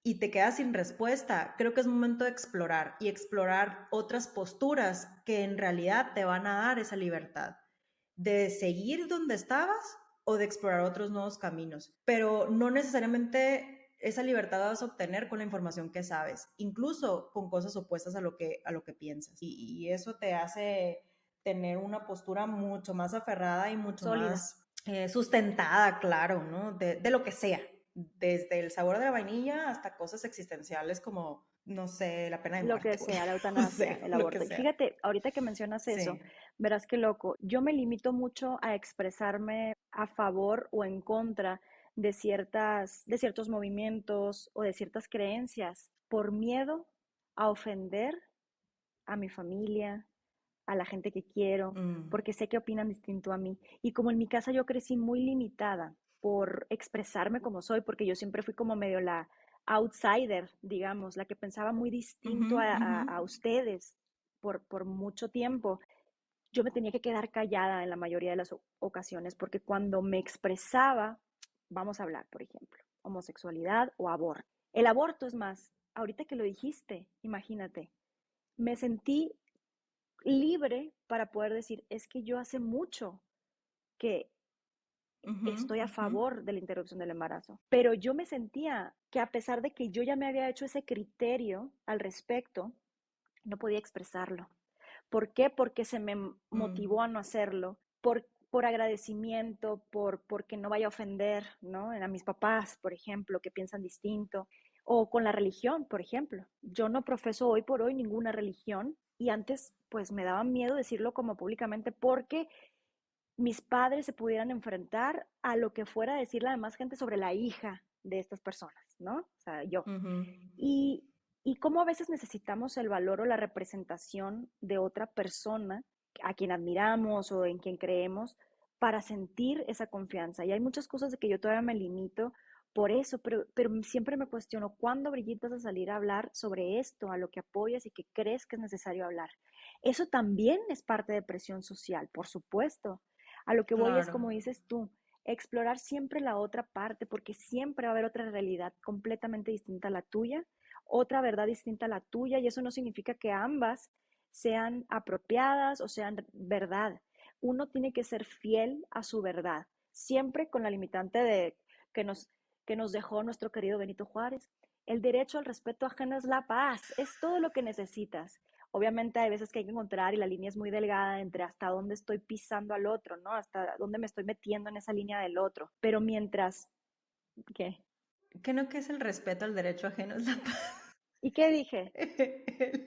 y te quedas sin respuesta, creo que es momento de explorar y explorar otras posturas que en realidad te van a dar esa libertad de seguir donde estabas o de explorar otros nuevos caminos. Pero no necesariamente esa libertad la vas a obtener con la información que sabes, incluso con cosas opuestas a lo que piensas. Y eso tener una postura mucho más aferrada y mucho Sólida. más sustentada, claro, ¿no? De lo que sea, desde el sabor de la vainilla hasta cosas existenciales como, no sé, la pena de Lo que muerte, güey. sea, la No eutanasia, sé, el lo que aborto. Y sea. fíjate, ahorita que mencionas eso, Sí. verás qué loco. Yo me limito mucho a expresarme a favor o en contra de ciertos movimientos o de ciertas creencias por miedo a ofender a mi familia, a la gente que quiero, Mm. porque sé que opinan distinto a mí. Y como en mi casa yo crecí muy limitada por expresarme como soy, porque yo siempre fui como medio la outsider, digamos, la que pensaba muy Ujú, distinto ujú. a ustedes por mucho tiempo. Yo me tenía que quedar callada en la mayoría de las ocasiones, porque cuando me expresaba, vamos a hablar, por ejemplo, homosexualidad o aborto. El aborto es más, ahorita que lo dijiste, imagínate, me sentí libre para poder decir, es que yo hace mucho que Ujú, estoy a ujú. favor de la interrupción del embarazo, pero yo me sentía que a pesar de que yo ya me había hecho ese criterio al respecto, no podía expresarlo. ¿Por qué? Porque se me Mm. motivó a no hacerlo, por agradecimiento, porque no vaya a ofender, ¿no? A mis papás, por ejemplo, que piensan distinto, o con la religión, por ejemplo. Yo no profeso hoy por hoy ninguna religión y antes pues me daba miedo decirlo como públicamente porque mis padres se pudieran enfrentar a lo que fuera a decir la demás gente sobre la hija de estas personas, ¿no? O sea, yo. Ujú. Y, y cómo a veces necesitamos el valor o la representación de otra persona a quien admiramos o en quien creemos para sentir esa confianza. Y hay muchas cosas de que yo todavía me limito por eso, pero siempre me cuestiono, ¿cuándo, Brigitte, vas a salir a hablar sobre esto, a lo que apoyas y que crees que es necesario hablar? Eso también es parte de presión social, por supuesto. A lo que voy es, Claro. como dices tú, explorar siempre la otra parte, porque siempre va a haber otra realidad completamente distinta a la tuya, otra verdad distinta a la tuya, y eso no significa que ambas sean apropiadas o sean verdad. Uno tiene que ser fiel a su verdad, siempre con la limitante de que nos, que nos dejó nuestro querido Benito Juárez. El derecho al respeto ajeno es la paz, es todo lo que necesitas. Obviamente hay veces que hay que encontrar y la línea es muy delgada entre hasta dónde estoy pisando al otro, ¿no? Hasta dónde me estoy metiendo en esa línea del otro. Pero mientras, ¿qué? ¿Qué no que es el respeto al derecho ajeno es la paz? ¿Y qué dije?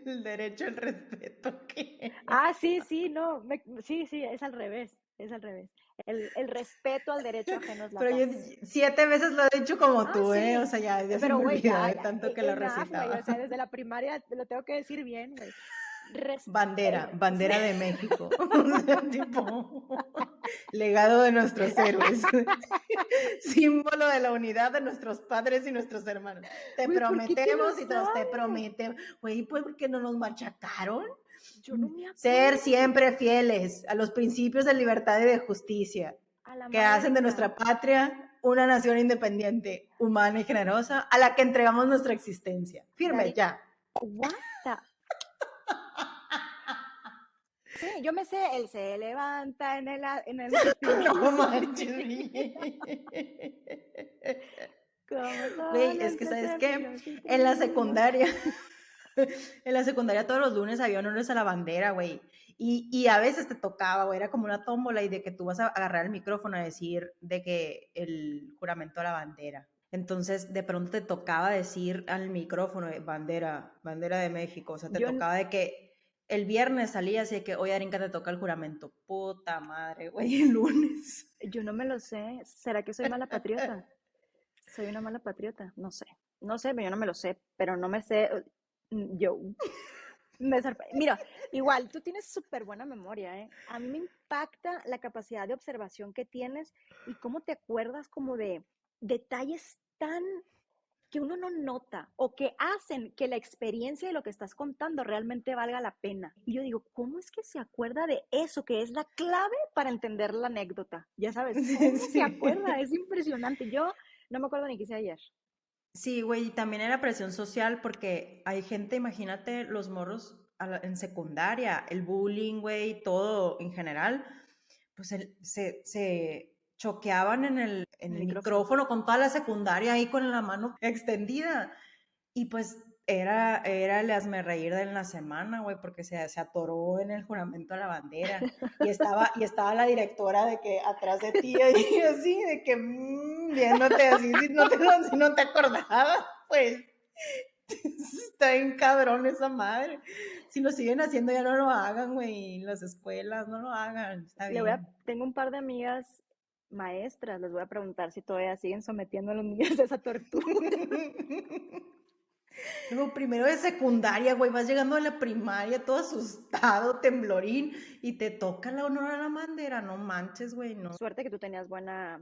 El derecho al respeto, ¿qué? Ah, sí, sí, no, sí, sí, es al revés, es al revés. El respeto al derecho ajeno es la Pero yo paz. 7 veces lo he dicho como Ah, tú, ¿eh? O sí, sea, ya se pero me güey, olvidó ya, de ya, tanto que lo enough, güey, o recitaba. sea, desde la primaria lo tengo que decir bien, güey. Bandera, Sí. bandera de México. O sea, tipo, legado de nuestros héroes. Símbolo de la unidad de nuestros padres y nuestros hermanos. Te Güey, ¿por qué te lo prometemos y todos te sabes? prometemos. Güey, pues porque no nos machacaron. Yo no me Ser acuerdo. siempre fieles a los principios de libertad y de justicia A la que madre hacen de Teresa. nuestra patria una nación independiente, humana y generosa a la que entregamos nuestra existencia. Firme, Daddy, ya. what the... Sí, yo me sé, él se levanta en el No martirio. manches. Como Güey, solo es el que, ¿sabes presente y qué? los En la futuros. secundaria, en la secundaria todos los lunes había honores a la bandera, güey. Y a veces te tocaba, güey, era como una tómbola y de que tú vas a agarrar el micrófono a decir de que el juramento a la bandera. Entonces, de pronto te tocaba decir al micrófono, bandera, bandera de México. O sea, te Yo, tocaba de que el viernes salías y de que, oye, Arinka, te toca el juramento. Puta madre, güey, el lunes. yo no me lo sé. ¿Será que soy mala patriota? Soy una mala patriota. No sé. No sé, yo no me lo sé, pero no me sé. Yo Mira, igual, tú tienes súper buena memoria, ¿eh? A mí me impacta la capacidad de observación que tienes y cómo te acuerdas como de detalles tan que uno no nota o que hacen que la experiencia de lo que estás contando realmente valga la pena. Y yo digo, ¿cómo es que se acuerda de eso que es la clave para entender la anécdota? Ya sabes, Sí, ¿cómo se acuerda? sí. Es impresionante. Yo no me acuerdo ni qué hice ayer. Sí, güey, y también era presión social porque hay gente, imagínate, los morros en secundaria, el bullying, güey, todo en general, pues se choqueaban en El el micrófono. micrófono con toda la secundaria ahí con la mano extendida. Y pues era el hazme reír de la semana, güey, porque se atoró en el juramento a la bandera y estaba la directora de que atrás de ti, y así, de que viéndote así, si no te acordabas, pues. Está bien cabrón esa madre. Si lo siguen haciendo, ya no lo hagan, güey. Las escuelas, no lo hagan. Está bien. Tengo un par de amigas maestras, les voy a preguntar si todavía siguen sometiendo a los niños a esa tortura. Luego, primero de secundaria, güey, vas llegando a la primaria todo asustado, temblorín, y te toca la honor a la bandera. No manches, güey, no. Suerte que tú tenías buena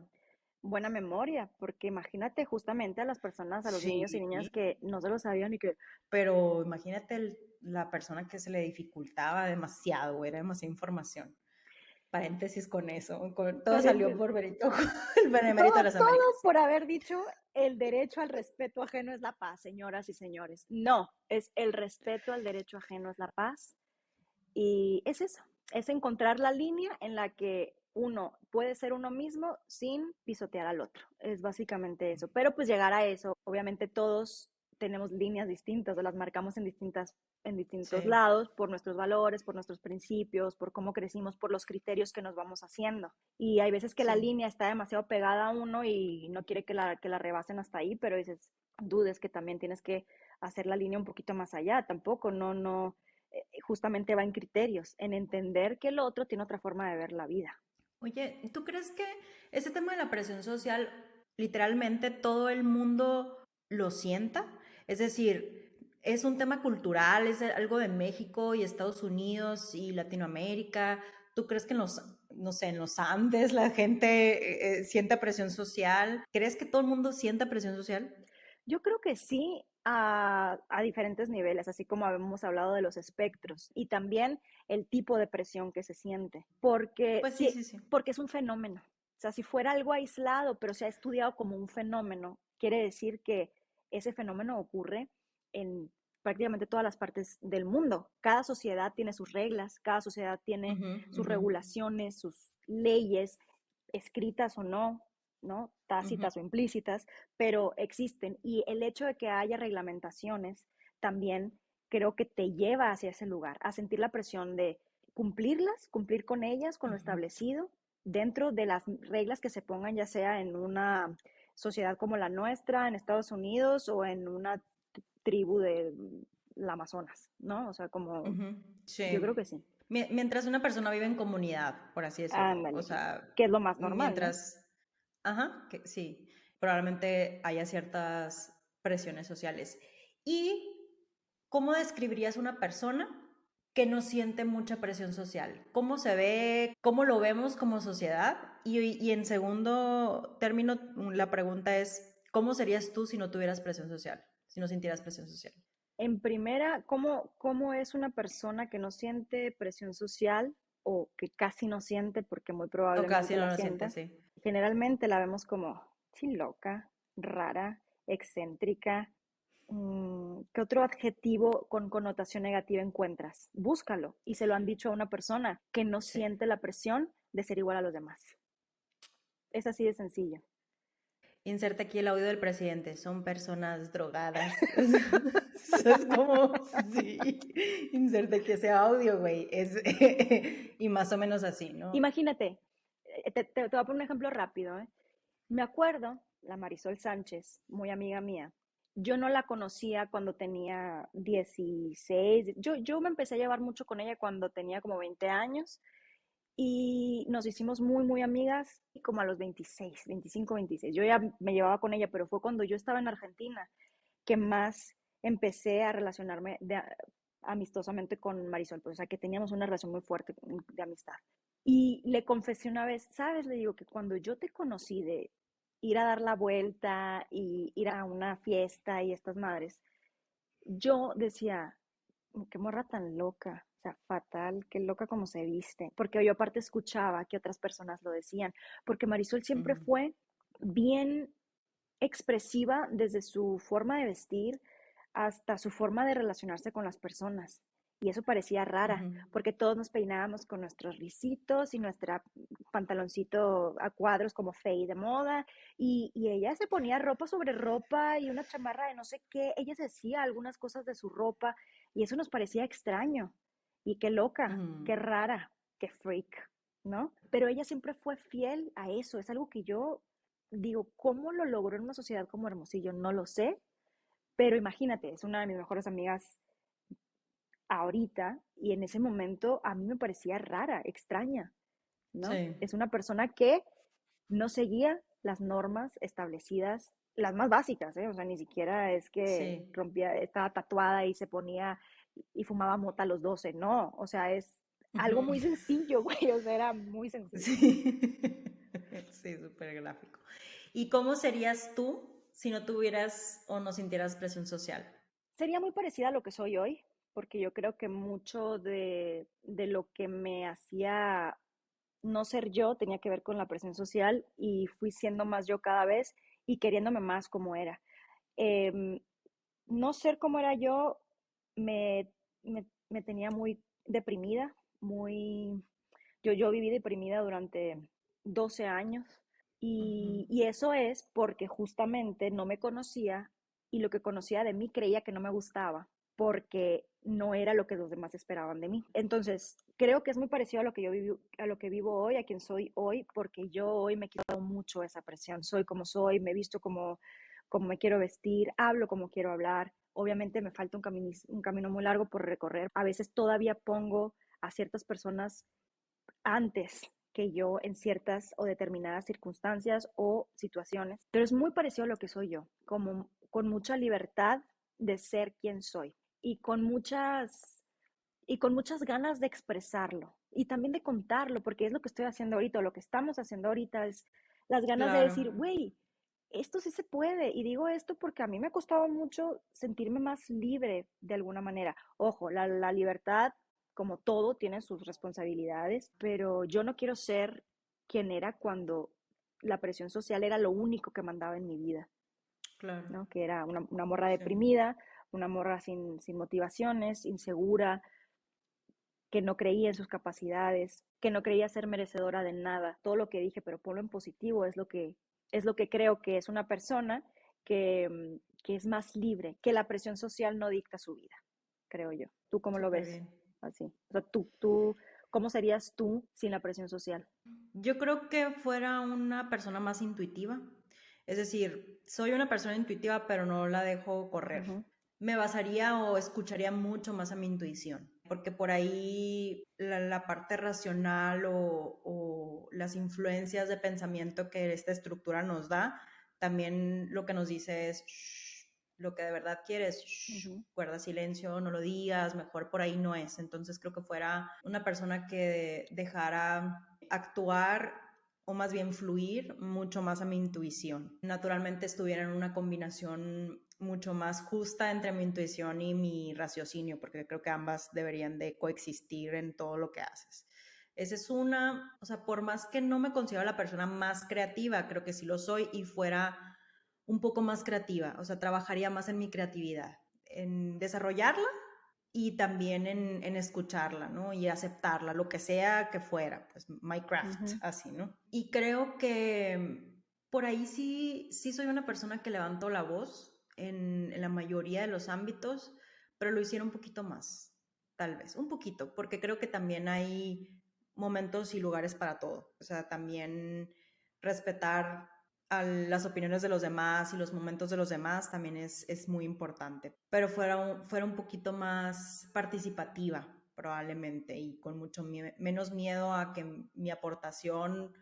memoria, porque imagínate justamente a las personas, a los Sí, niños y niñas que no se lo sabían y que pero imagínate la persona que se le dificultaba demasiado, güey, era demasiada información. Paréntesis con eso, todo salió por verito, el benemérito de las todo Américas. por haber dicho el derecho al respeto ajeno es la paz, señoras y señores. No, es el respeto al derecho ajeno es la paz. Y es eso, es encontrar la línea en la que uno puede ser uno mismo sin pisotear al otro. Es básicamente eso. Pero pues llegar a eso, obviamente todos tenemos líneas distintas, o las marcamos en distintos Sí, lados por nuestros valores, por nuestros principios, por cómo crecimos, por los criterios que nos vamos haciendo. Y hay veces que la sí. línea está demasiado pegada a uno y no quiere que la rebasen hasta ahí, pero dices, dudes que también tienes que hacer la línea un poquito más allá. Tampoco, no, justamente va en criterios, en entender que el otro tiene otra forma de ver la vida. Oye, ¿tú crees que ese tema de la presión social, literalmente todo el mundo lo sienta? Es decir, es un tema cultural, es algo de México y Estados Unidos y Latinoamérica. ¿Tú crees que no sé, en los Andes la gente sienta presión social? ¿Crees que todo el mundo sienta presión social? Yo creo que sí, a diferentes niveles, así como habíamos hablado de los espectros y también el tipo de presión que se siente, porque Pues sí, sí, sí, sí. porque es un fenómeno. O sea, si fuera algo aislado, pero se ha estudiado como un fenómeno, quiere decir que ese fenómeno ocurre en prácticamente todas las partes del mundo. Cada sociedad tiene sus reglas, cada sociedad tiene Ujú, sus ujú, regulaciones, sus leyes, escritas o no, ¿no? ujú. Tácitas o implícitas, pero existen. Y el hecho de que haya reglamentaciones también creo que te lleva hacia ese lugar, a sentir la presión de cumplirlas, cumplir con ellas, con lo Ujú. establecido, dentro de las reglas que se pongan, ya sea en una sociedad como la nuestra, en Estados Unidos, o en una tribu de la Amazonas, ¿no? O sea, como Ujú, yo creo sí. que sí. Mientras una persona vive en comunidad, por así decirlo. O Ándale, sea, que es lo más normal, ¿no? mientras, ajá, que sí, probablemente haya ciertas presiones sociales. ¿Y cómo describirías una persona que no siente mucha presión social? ¿Cómo se ve? ¿Cómo lo vemos como sociedad? Y en segundo término, la pregunta es, ¿cómo serías tú si no tuvieras presión social? Si no sintieras presión social. En primera, ¿cómo es una persona que no siente presión social o que casi no siente porque muy O probablemente casi no la lo sientes, sienta? sí. Generalmente la vemos como sí, loca, rara, excéntrica. ¿Qué otro adjetivo con connotación negativa encuentras? Búscalo. Y se lo han dicho a una persona que no Sí. siente la presión de ser igual a los demás. Es así de sencillo. Inserte aquí el audio del presidente. Son personas drogadas. Es como, sí. Inserte aquí ese audio, güey. Y más o menos así, ¿no? Imagínate, te voy a poner un ejemplo rápido, ¿eh? Me acuerdo, la Marisol Sánchez, muy amiga mía, yo no la conocía cuando tenía 16, yo me empecé a llevar mucho con ella cuando tenía como 20 años y nos hicimos muy amigas como a los 26, 25, 26. Yo ya me llevaba con ella, pero fue cuando yo estaba en Argentina que más empecé a relacionarme amistosamente con Marisol, pues, o sea, que teníamos una relación muy fuerte de amistad. Y le confesé una vez, ¿sabes? Le digo que cuando yo te conocí de ir a dar la vuelta y ir a una fiesta y estas madres, yo decía, qué morra tan loca, o sea, fatal, qué loca como se viste, porque yo aparte escuchaba que otras personas lo decían, porque Marisol siempre Ujú. fue bien expresiva desde su forma de vestir hasta su forma de relacionarse con las personas. Y eso parecía rara, Ujú. porque todos nos peinábamos con nuestros risitos y nuestra pantaloncito a cuadros como fey de moda, y ella se ponía ropa sobre ropa y una chamarra de no sé qué, ella se hacía algunas cosas de su ropa, y eso nos parecía extraño, y qué loca, Ujú. qué rara, qué freak, ¿no? Pero ella siempre fue fiel a eso, es algo que yo digo, ¿cómo lo logró en una sociedad como Hermosillo? No lo sé, pero imagínate, es una de mis mejores amigas ahorita y en ese momento a mí me parecía rara, extraña, ¿no? Sí, Es una persona que no seguía las normas establecidas, las más básicas, ¿eh? O sea, ni siquiera es que sí. rompía, estaba tatuada y se ponía y fumaba mota a los 12, no, o sea, es algo Ujú. muy sencillo, güey, o sea, era muy sencillo. Sí, sí, súper gráfico. ¿Y cómo serías tú si no tuvieras o no sintieras presión social? Sería muy parecida a lo que soy hoy, porque yo creo que mucho de lo que me hacía no ser yo tenía que ver con la presión social y fui siendo más yo cada vez y queriéndome más como era. Eh, no ser como era yo me tenía muy deprimida, muy... yo viví deprimida durante 12 años Ujú. y eso es porque justamente no me conocía y lo que conocía de mí creía que no me gustaba porque no era lo que los demás esperaban de mí. Entonces, creo que es muy parecido a lo que yo vivo, a lo que vivo hoy, a quien soy hoy, porque yo hoy me he quitado mucho esa presión. Soy como soy, me he visto como me quiero vestir, hablo como quiero hablar. Obviamente me falta un camino muy largo por recorrer. A veces todavía pongo a ciertas personas antes que yo en ciertas o determinadas circunstancias o situaciones, pero es muy parecido a lo que soy yo, como con mucha libertad de ser quien soy y con muchas ganas de expresarlo y también de contarlo, porque es lo que estoy haciendo ahorita, o lo que estamos haciendo ahorita es las ganas de Claro, decir, güey, esto sí se puede. Y digo esto porque a mí me ha costado mucho sentirme más libre de alguna manera. Ojo, la libertad, como todo, tiene sus responsabilidades, pero yo no quiero ser quien era cuando la presión social era lo único que mandaba en mi vida, claro, ¿no? Que era una morra sí. deprimida, una morra sin motivaciones, insegura, que no creía en sus capacidades, que no creía ser merecedora de nada. Todo lo que dije, pero ponlo en positivo, es lo que creo que es una persona que es más libre, que la presión social no dicta su vida, creo yo. ¿Tú cómo lo Súper ves? bien. Así. O sea, ¿cómo serías tú sin la presión social? Yo creo que fuera una persona más intuitiva. Es decir, soy una persona intuitiva, pero no la dejo correr. Ujú, Me basaría o escucharía mucho más a mi intuición, porque por ahí la parte racional o las influencias de pensamiento que esta estructura nos da, también lo que nos dice es, "Shh, lo que de verdad quieres, shh, ujú, guarda silencio, no lo digas, mejor por ahí no es". Entonces creo que fuera una persona que dejara actuar o más bien fluir mucho más a mi intuición. Naturalmente estuviera en una combinación mucho más justa entre mi intuición y mi raciocinio, porque creo que ambas deberían de coexistir en todo lo que haces. Esa es una, o sea, por más que no me considero la persona más creativa, creo que sí lo soy y fuera un poco más creativa, o sea, trabajaría más en mi creatividad, en desarrollarla y también en escucharla, ¿no? Y aceptarla, lo que sea que fuera, pues Minecraft, ujú. así, ¿no? Y creo que por ahí sí soy una persona que levantó la voz en la mayoría de los ámbitos, pero lo hiciera un poquito más, tal vez, un poquito, porque creo que también hay momentos y lugares para todo, o sea, también respetar a las opiniones de los demás y los momentos de los demás también es muy importante. Pero fuera un poquito más participativa probablemente y con mucho menos miedo a que mi aportación,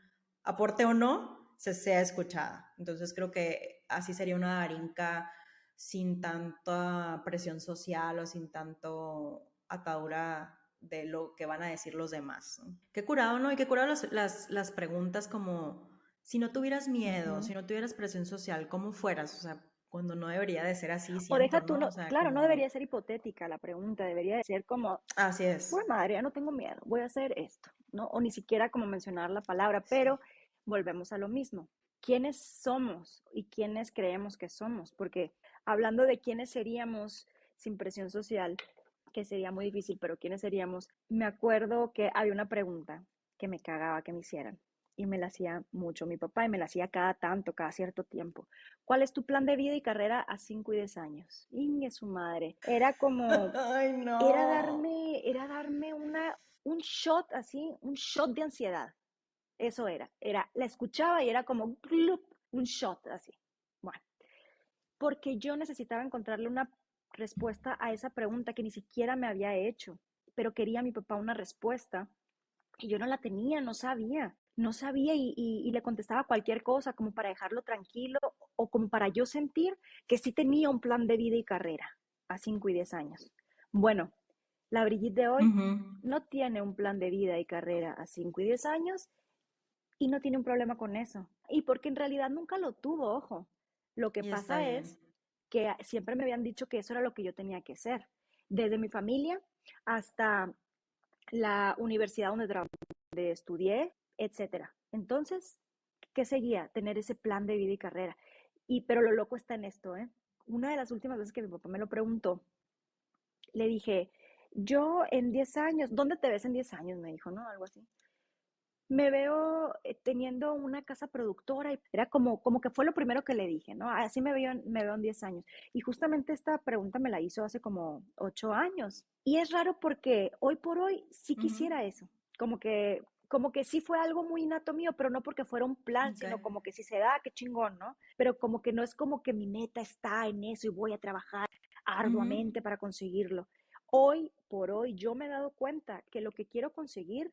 aporte o no, se sea escuchada. Entonces creo que así sería una Darinka sin tanta presión social o sin tanto atadura de lo que van a decir los demás, ¿no? Qué curado, ¿no? Y qué curado las preguntas como si no tuvieras miedo, Ujú. si no tuvieras presión social, ¿cómo fueras? O sea, cuando no debería de ser así, O siento, deja tú, ¿no? no, O sea, claro, no como, debería ser hipotética la pregunta, debería de ser como, así es. pues madre, ya no tengo miedo, voy a hacer esto, ¿no? O ni siquiera como mencionar la palabra, Sí. pero volvemos a lo mismo. ¿Quiénes somos y quiénes creemos que somos? Porque hablando de quiénes seríamos sin presión social, que sería muy difícil, pero ¿quiénes seríamos? Me acuerdo que había una pregunta que me cagaba que me hicieran y me la hacía mucho mi papá y me la hacía cada tanto, cada cierto tiempo. ¿Cuál es tu plan de vida y carrera a 5 y 10 años? Inge su madre. Era como, Ay, no. era darme un shot así, un shot de ansiedad. Eso la escuchaba y era como ¡glup! Un shot así. Bueno, porque yo necesitaba encontrarle una respuesta a esa pregunta que ni siquiera me había hecho, pero quería a mi papá una respuesta y yo no la tenía, no sabía y le contestaba cualquier cosa como para dejarlo tranquilo o como para yo sentir que sí tenía un plan de vida y carrera a 5 y 10 años. Bueno, la Brigitte de hoy Ujú. no tiene un plan de vida y carrera a 5 y 10 años y no tiene un problema con eso. Y porque en realidad nunca lo tuvo, ojo. Lo que Y está pasa bien. es que siempre me habían dicho que eso era lo que yo tenía que hacer, desde mi familia hasta la universidad donde estudié, etcétera. Entonces, ¿qué seguía? Tener ese plan de vida y carrera. Pero lo loco está en esto, ¿eh? Una de las últimas veces que mi papá me lo preguntó, le dije, yo en 10 años, ¿dónde te ves en 10 años? Me dijo, ¿no? Algo así. Me veo teniendo una casa productora y era como que fue lo primero que le dije, ¿no? Así me veo en 10 años. Y justamente esta pregunta me la hizo hace como 8 años. Y es raro porque hoy por hoy sí Ujú. quisiera eso. Como que sí fue algo muy innato mío, pero no porque fuera un plan, Ok. sino como que si se da, qué chingón, ¿no? Pero como que no es como que mi meta está en eso y voy a trabajar Ujú. arduamente para conseguirlo. Hoy por hoy yo me he dado cuenta que lo que quiero conseguir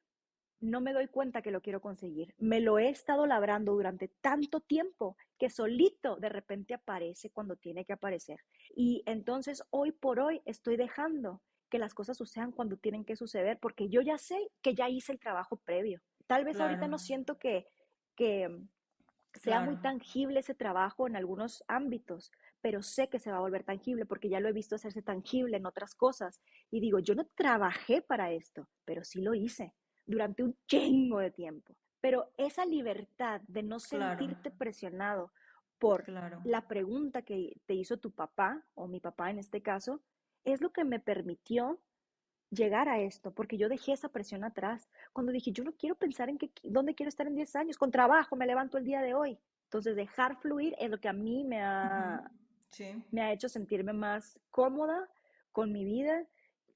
no me doy cuenta que lo quiero conseguir. Me lo he estado labrando durante tanto tiempo que solito de repente aparece cuando tiene que aparecer. Y entonces hoy por hoy estoy dejando que las cosas sucedan cuando tienen que suceder porque yo ya sé que ya hice el trabajo previo. Tal vez ahorita Claro, no siento que sea muy claro. tangible ese trabajo en algunos ámbitos, pero sé que se va a volver tangible porque ya lo he visto hacerse tangible en otras cosas. Y digo, yo no trabajé para esto, pero sí lo hice durante un chingo de tiempo. Pero esa libertad de no Claro, sentirte presionado por claro. la pregunta que te hizo tu papá, o mi papá en este caso, es lo que me permitió llegar a esto, porque yo dejé esa presión atrás. Cuando dije, yo no quiero pensar en dónde quiero estar en 10 años, con trabajo, me levanto el día de hoy. Entonces, dejar fluir es lo que a mí Ujú. Sí. me ha hecho sentirme más cómoda con mi vida,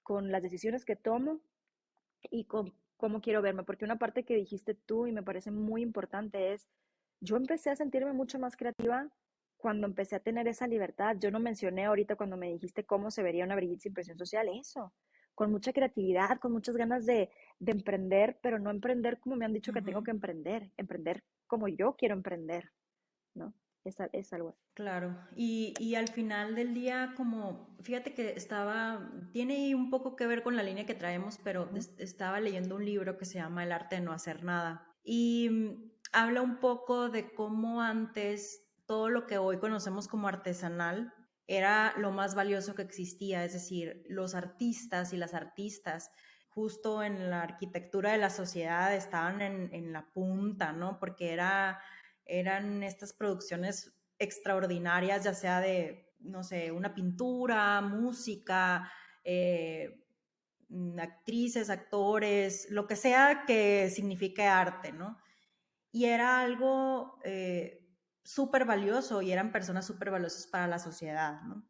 con las decisiones que tomo y con cómo quiero verme. Porque una parte que dijiste tú y me parece muy importante es, yo empecé a sentirme mucho más creativa cuando empecé a tener esa libertad. Yo no mencioné ahorita cuando me dijiste cómo se vería una Brigitte sin presión social, eso, con mucha creatividad, con muchas ganas de emprender, pero no emprender como me han dicho que Ujú. tengo que emprender como yo quiero emprender, ¿no? Es algo así. Claro, y al final del día, como, fíjate que tiene ahí un poco que ver con la línea que traemos, pero Ujú, estaba leyendo un libro que se llama El arte de no hacer nada y habla un poco de cómo antes todo lo que hoy conocemos como artesanal era lo más valioso que existía, es decir, los artistas y las artistas justo en la arquitectura de la sociedad estaban en la punta, ¿no? Porque eran estas producciones extraordinarias, ya sea de, no sé, una pintura, música, actrices, actores, lo que sea que signifique arte, ¿no? Y era algo súper valioso y eran personas súper valiosas para la sociedad, ¿no?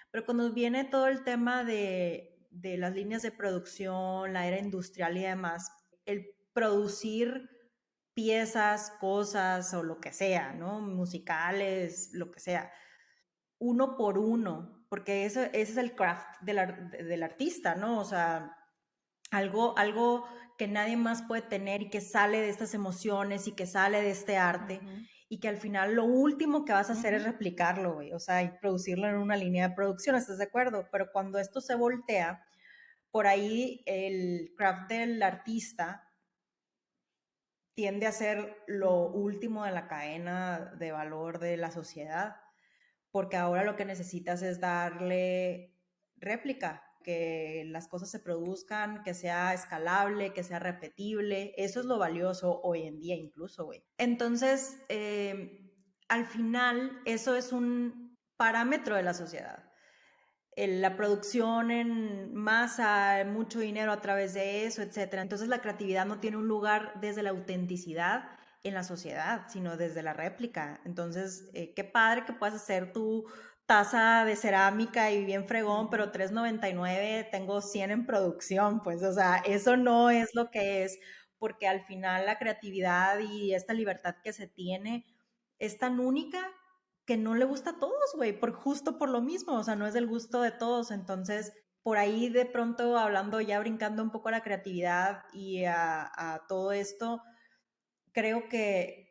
Pero cuando viene todo el tema de las líneas de producción, la era industrial y demás, el producir piezas, cosas o lo que sea, ¿no? Musicales, lo que sea, uno por uno, porque ese es el craft del artista, ¿no? O sea, algo que nadie más puede tener y que sale de estas emociones y que sale de este arte ujú, y que al final lo último que vas a hacer es ujú. replicarlo, güey, o sea, y producirlo en una línea de producción, ¿estás de acuerdo? Pero cuando esto se voltea, por ahí el craft del artista tiende a ser lo Ujú. último de la cadena de valor de la sociedad, porque ahora lo que necesitas es darle réplica, que las cosas se produzcan, que sea escalable, que sea repetible. Eso es lo valioso hoy en día incluso, güey. Entonces, al final, eso es un parámetro de la sociedad. la producción en masa, mucho dinero a través de eso, etcétera. Entonces la creatividad no tiene un lugar desde la autenticidad en la sociedad, sino desde la réplica. Entonces, qué padre que puedas hacer tu taza de cerámica y bien fregón, pero $3.99, tengo 100 en producción, pues, o sea, eso no es lo que es, porque al final la creatividad y esta libertad que se tiene es tan única que no le gusta a todos, güey, justo por lo mismo, o sea, no es del gusto de todos. Entonces, por ahí de pronto hablando, ya brincando un poco a la creatividad y a todo esto, creo que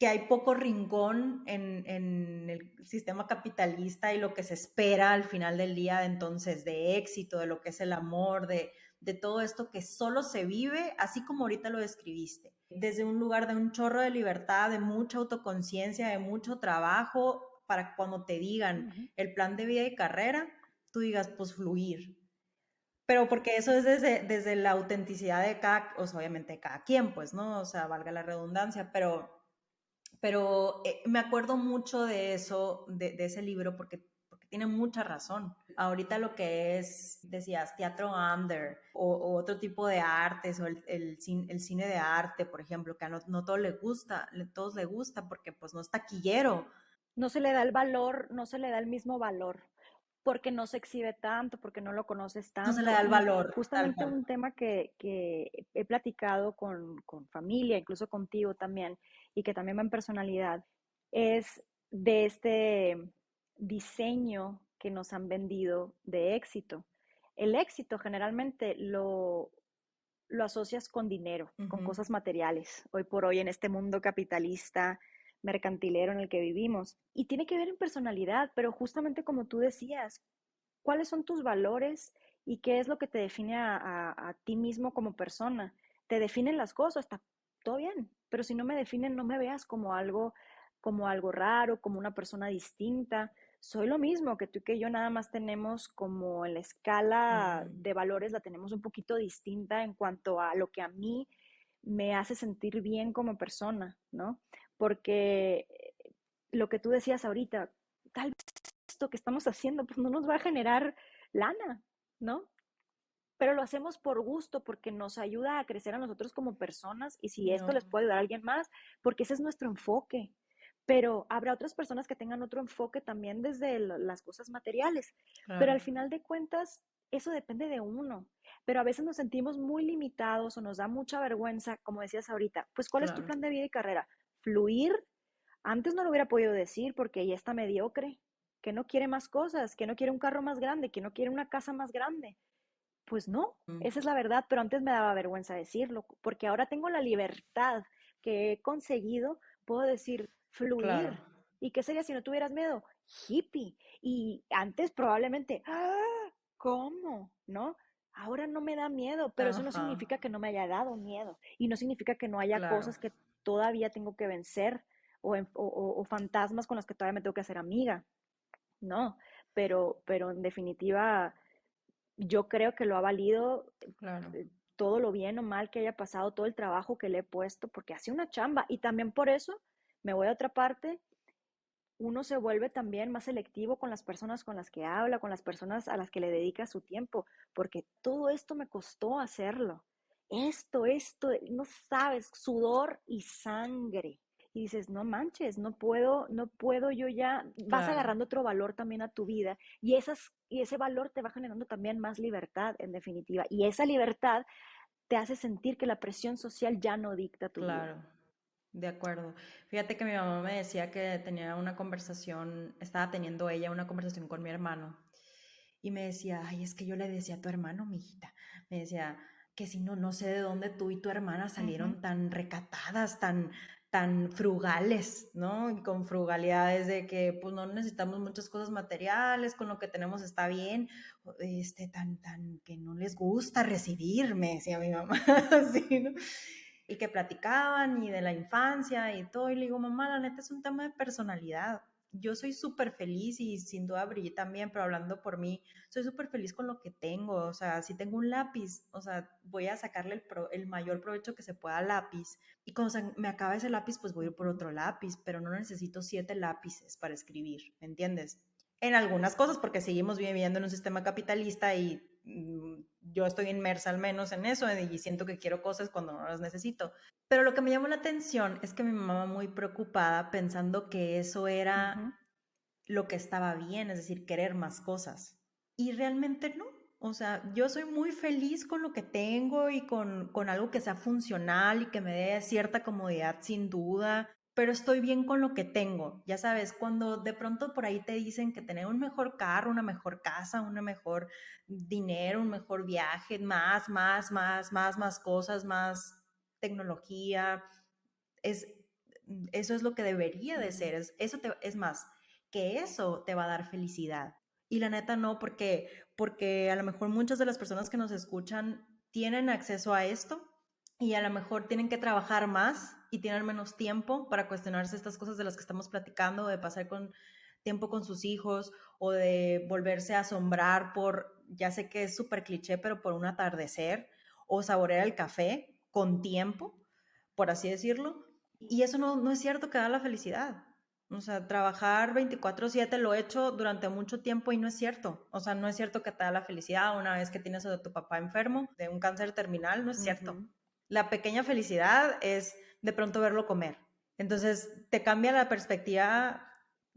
hay poco rincón en el sistema capitalista y lo que se espera al final del día, entonces, de éxito, de lo que es el amor, de todo esto que solo se vive, así como ahorita lo describiste, desde un lugar de un chorro de libertad, de mucha autoconciencia, de mucho trabajo, para cuando te digan el plan de vida y carrera, tú digas, pues fluir. Pero porque eso es desde la autenticidad de cada, o sea, obviamente de cada quien, pues, ¿no? O sea, valga la redundancia, pero me acuerdo mucho de eso, de ese libro, porque tiene mucha razón. Ahorita lo que es, decías, teatro under o otro tipo de artes o el cine de arte, por ejemplo, que a no todos les gusta, todos les gusta porque pues no es taquillero. No se le da el valor, no se le da el mismo valor, porque no se exhibe tanto, porque no lo conoces No se le tanto. da el Y valor, tal justamente cual. un tema que he platicado con familia, incluso contigo también, y que también va en personalidad, es de este diseño que nos han vendido de éxito. El éxito generalmente lo asocias con dinero, con cosas materiales, hoy por hoy en este mundo capitalista, mercantilero en el que vivimos. Y tiene que ver en personalidad, pero justamente como tú decías, ¿cuáles son tus valores y qué es lo que te define a ti mismo como persona? Te definen las cosas, está todo bien, pero si no me definen, no me veas como algo raro, como una persona distinta. Soy lo mismo que tú y que yo, nada más tenemos como en la escala Mm. de valores, la tenemos un poquito distinta en cuanto a lo que a mí me hace sentir bien como persona, ¿no? Porque lo que tú decías ahorita, tal vez esto que estamos haciendo pues no nos va a generar lana, ¿no? Pero lo hacemos por gusto, porque nos ayuda a crecer a nosotros como personas y si esto No, les puede ayudar a alguien más, porque ese es nuestro enfoque. Pero habrá otras personas que tengan otro enfoque también desde las cosas materiales. Pero claro. al final de cuentas, eso depende de uno. Pero a veces nos sentimos muy limitados o nos da mucha vergüenza, como decías ahorita, pues ¿cuál es tu Claro, plan de vida y carrera? Fluir. Antes no lo hubiera podido decir porque ella está mediocre, que no quiere más cosas, que no quiere un carro más grande, que no quiere una casa más grande. Pues no, mm, esa es la verdad, pero antes me daba vergüenza decirlo, porque ahora tengo la libertad que he conseguido, puedo decir claro, fluir. ¿Y qué sería si no tuvieras miedo? Hippie. Y antes probablemente, ¡ah! ¿Cómo? ¿No? Ahora no me da miedo, pero eso no ajá, significa que no me haya dado miedo y no significa que no haya claro, cosas que todavía tengo que vencer o fantasmas con los que todavía me tengo que hacer amiga. No, pero en definitiva yo creo que lo ha valido claro, todo lo bien o mal que haya pasado, todo el trabajo que le he puesto, porque hace una chamba. Y también por eso me voy a otra parte, uno se vuelve también más selectivo con las personas con las que habla, con las personas a las que le dedica su tiempo, porque todo esto me costó hacerlo. Esto, no sabes, sudor y sangre. Y dices, no manches, no puedo yo ya, vas claro. agarrando otro valor también a tu vida y ese valor te va generando también más libertad, en definitiva. Y esa libertad te hace sentir que la presión social ya no dicta tu vida. Claro, de acuerdo. Fíjate que mi mamá me decía que tenía una conversación, estaba teniendo ella una conversación con mi hermano y me decía, ay, es que yo le decía a tu hermano, mi hijita, me decía que si no, no sé de dónde tú y tu hermana Uh -huh. salieron tan recatadas, tan frugales, ¿no? Y con frugalidades de que pues no necesitamos muchas cosas materiales, con lo que tenemos está bien, tan que no les gusta recibir, me decía mi mamá, así, ¿no? Y que platicaban y de la infancia y todo, y le digo, mamá, la neta es un tema de personalidad. Yo soy súper feliz y sin duda brillé también, pero hablando por mí, soy súper feliz con lo que tengo. O sea, si tengo un lápiz, o sea, voy a sacarle el mayor provecho que se pueda al lápiz. Y cuando me acaba ese lápiz, pues voy a Uh ir por -huh. otro lápiz, pero no necesito 7 lápices para escribir, ¿me entiendes? en algunas cosas, porque seguimos viviendo en un sistema capitalista y yo estoy inmersa al menos en eso y siento que quiero cosas cuando no las necesito. Pero lo que me llamó la atención es que mi mamá muy preocupada pensando que eso era lo que estaba bien, es decir, querer más cosas. Y realmente no. O sea, yo soy muy feliz con lo que tengo y con algo que sea funcional y que me dé cierta comodidad sin duda, pero estoy bien con lo que tengo. Ya sabes, cuando de pronto por ahí te dicen que tener un mejor carro, una mejor casa, una mejor dinero, un mejor viaje, más cosas, más tecnología, es, eso es lo que debería de ser. Es más, que eso te va a dar felicidad. Y la neta no, porque a lo mejor muchas de las personas que nos escuchan tienen acceso a esto y a lo mejor tienen que trabajar más y tienen menos tiempo para cuestionarse estas cosas de las que estamos platicando, de pasar tiempo con sus hijos o de volverse a asombrar por, ya sé que es súper cliché, pero por un atardecer o saborear el café con tiempo, por así decirlo. Y eso no es cierto que da la felicidad. O sea, trabajar 24/7 lo he hecho durante mucho tiempo y no es cierto. O sea, no es cierto que te da la felicidad una vez que tienes a tu papá enfermo de un cáncer terminal, no es cierto. La pequeña felicidad es de pronto verlo comer. Entonces, te cambia la perspectiva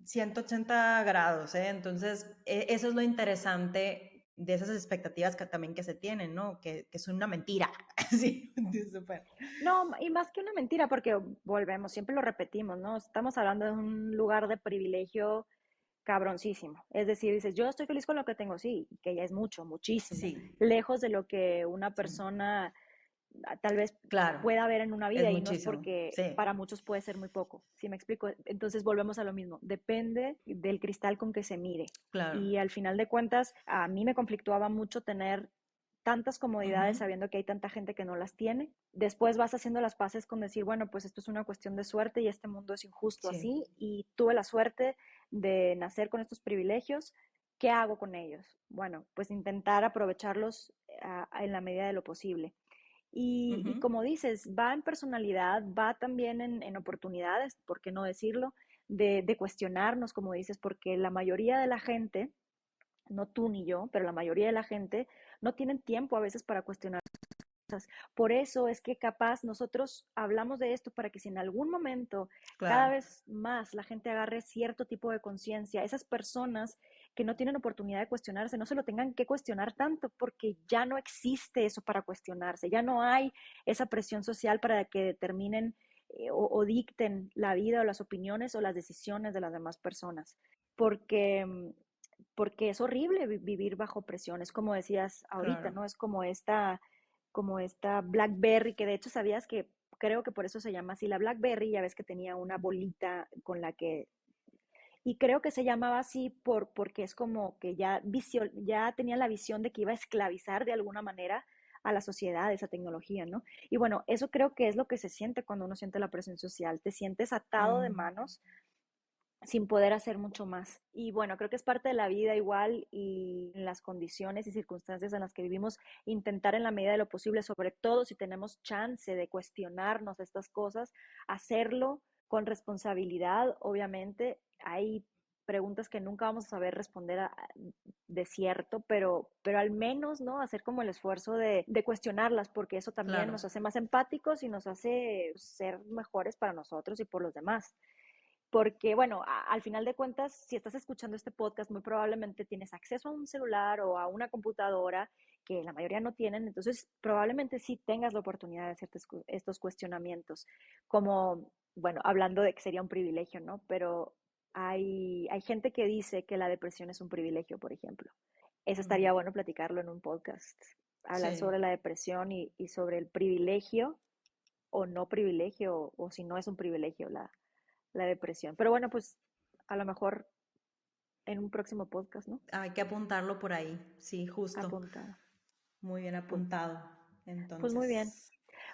180 grados, ¿eh? Entonces, eso es lo interesante de esas expectativas que también que se tienen, ¿no? Que son una mentira. Sí, súper. No, y más que una mentira, porque volvemos, siempre lo repetimos, ¿no? Estamos hablando de un lugar de privilegio cabroncísimo. Es decir, dices, yo estoy feliz con lo que tengo, sí, que ya es mucho, muchísimo, Sí, lejos de lo que una sí, persona tal vez claro, pueda haber en una es vida y no es muchísimo, porque sí, para muchos puede ser muy poco. ¿Sí me explico? Entonces volvemos a lo mismo, depende del cristal con que se mire. claro. Y al final de cuentas, a mí me conflictuaba mucho tener tantas comodidades Ujú, sabiendo que hay tanta gente que no las tiene. Después vas haciendo las paces con decir, bueno, pues esto es una cuestión de suerte y este mundo es injusto sí, así y tuve la suerte de nacer con estos privilegios. ¿Qué hago con ellos? Bueno, pues intentar aprovecharlos en la medida de lo posible. Y ujú, como dices, va en personalidad, va también en oportunidades, ¿por qué no decirlo? De cuestionarnos, como dices, porque la mayoría de la gente, no tú ni yo, pero la mayoría de la gente no tienen tiempo a veces para cuestionar cosas. Por eso es que capaz nosotros hablamos de esto para que si en algún momento cada claro, vez más la gente agarre cierto tipo de conciencia, esas personas que no tienen oportunidad de cuestionarse, no se lo tengan que cuestionar tanto porque ya no existe eso para cuestionarse, ya no hay esa presión social para que determinen o dicten la vida o las opiniones o las decisiones de las demás personas. Porque, porque es horrible vivir bajo presión, es como decías ahorita, claro. ¿no? Es como esta Blackberry, que de hecho sabías que creo que por eso se llama así la Blackberry, ya ves que tenía una bolita con la que, y creo que se llamaba así porque es como que ya tenía la visión de que iba a esclavizar de alguna manera a la sociedad esa tecnología, ¿no? Y bueno, eso creo que es lo que se siente cuando uno siente la presión social, te sientes atado de Mm, manos sin poder hacer mucho más. Y bueno, creo que es parte de la vida igual y en las condiciones y circunstancias en las que vivimos, intentar en la medida de lo posible, sobre todo si tenemos chance de cuestionarnos estas cosas, hacerlo con responsabilidad, obviamente. Hay preguntas que nunca vamos a saber responder de cierto, pero al menos, ¿no? Hacer como el esfuerzo de cuestionarlas, porque eso también claro, nos hace más empáticos y nos hace ser mejores para nosotros y por los demás. Porque, bueno, al final de cuentas, si estás escuchando este podcast, muy probablemente tienes acceso a un celular o a una computadora que la mayoría no tienen, entonces probablemente sí tengas la oportunidad de hacer estos cuestionamientos, como, bueno, hablando de que sería un privilegio, ¿no? Pero hay gente que dice que la depresión es un privilegio, por ejemplo. Eso mm, estaría bueno platicarlo en un podcast, hablar sí, sobre la depresión y sobre el privilegio o no privilegio, o si no es un privilegio la depresión. Pero bueno, pues a lo mejor en un próximo podcast, ¿no? hay que apuntarlo por ahí, sí, justo, Apuntado. muy bien Pues, apuntado. pues muy bien. Entonces,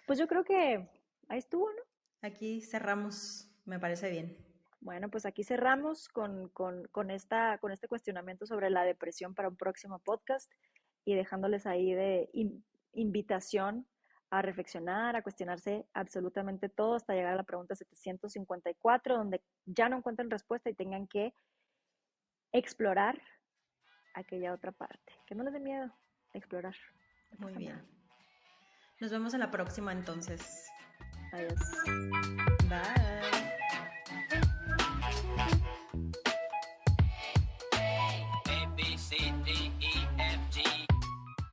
Pues yo creo que ahí estuvo, ¿no? aquí cerramos, me parece bien. Bueno, pues aquí cerramos con este cuestionamiento sobre la depresión para un próximo podcast y dejándoles ahí de invitación a reflexionar, a cuestionarse absolutamente todo hasta llegar a la pregunta 754, donde ya no encuentren respuesta y tengan que explorar aquella otra parte. Que no les dé miedo explorar. No Muy pasa bien. nada. Nos vemos en la próxima entonces. Adiós. Bye.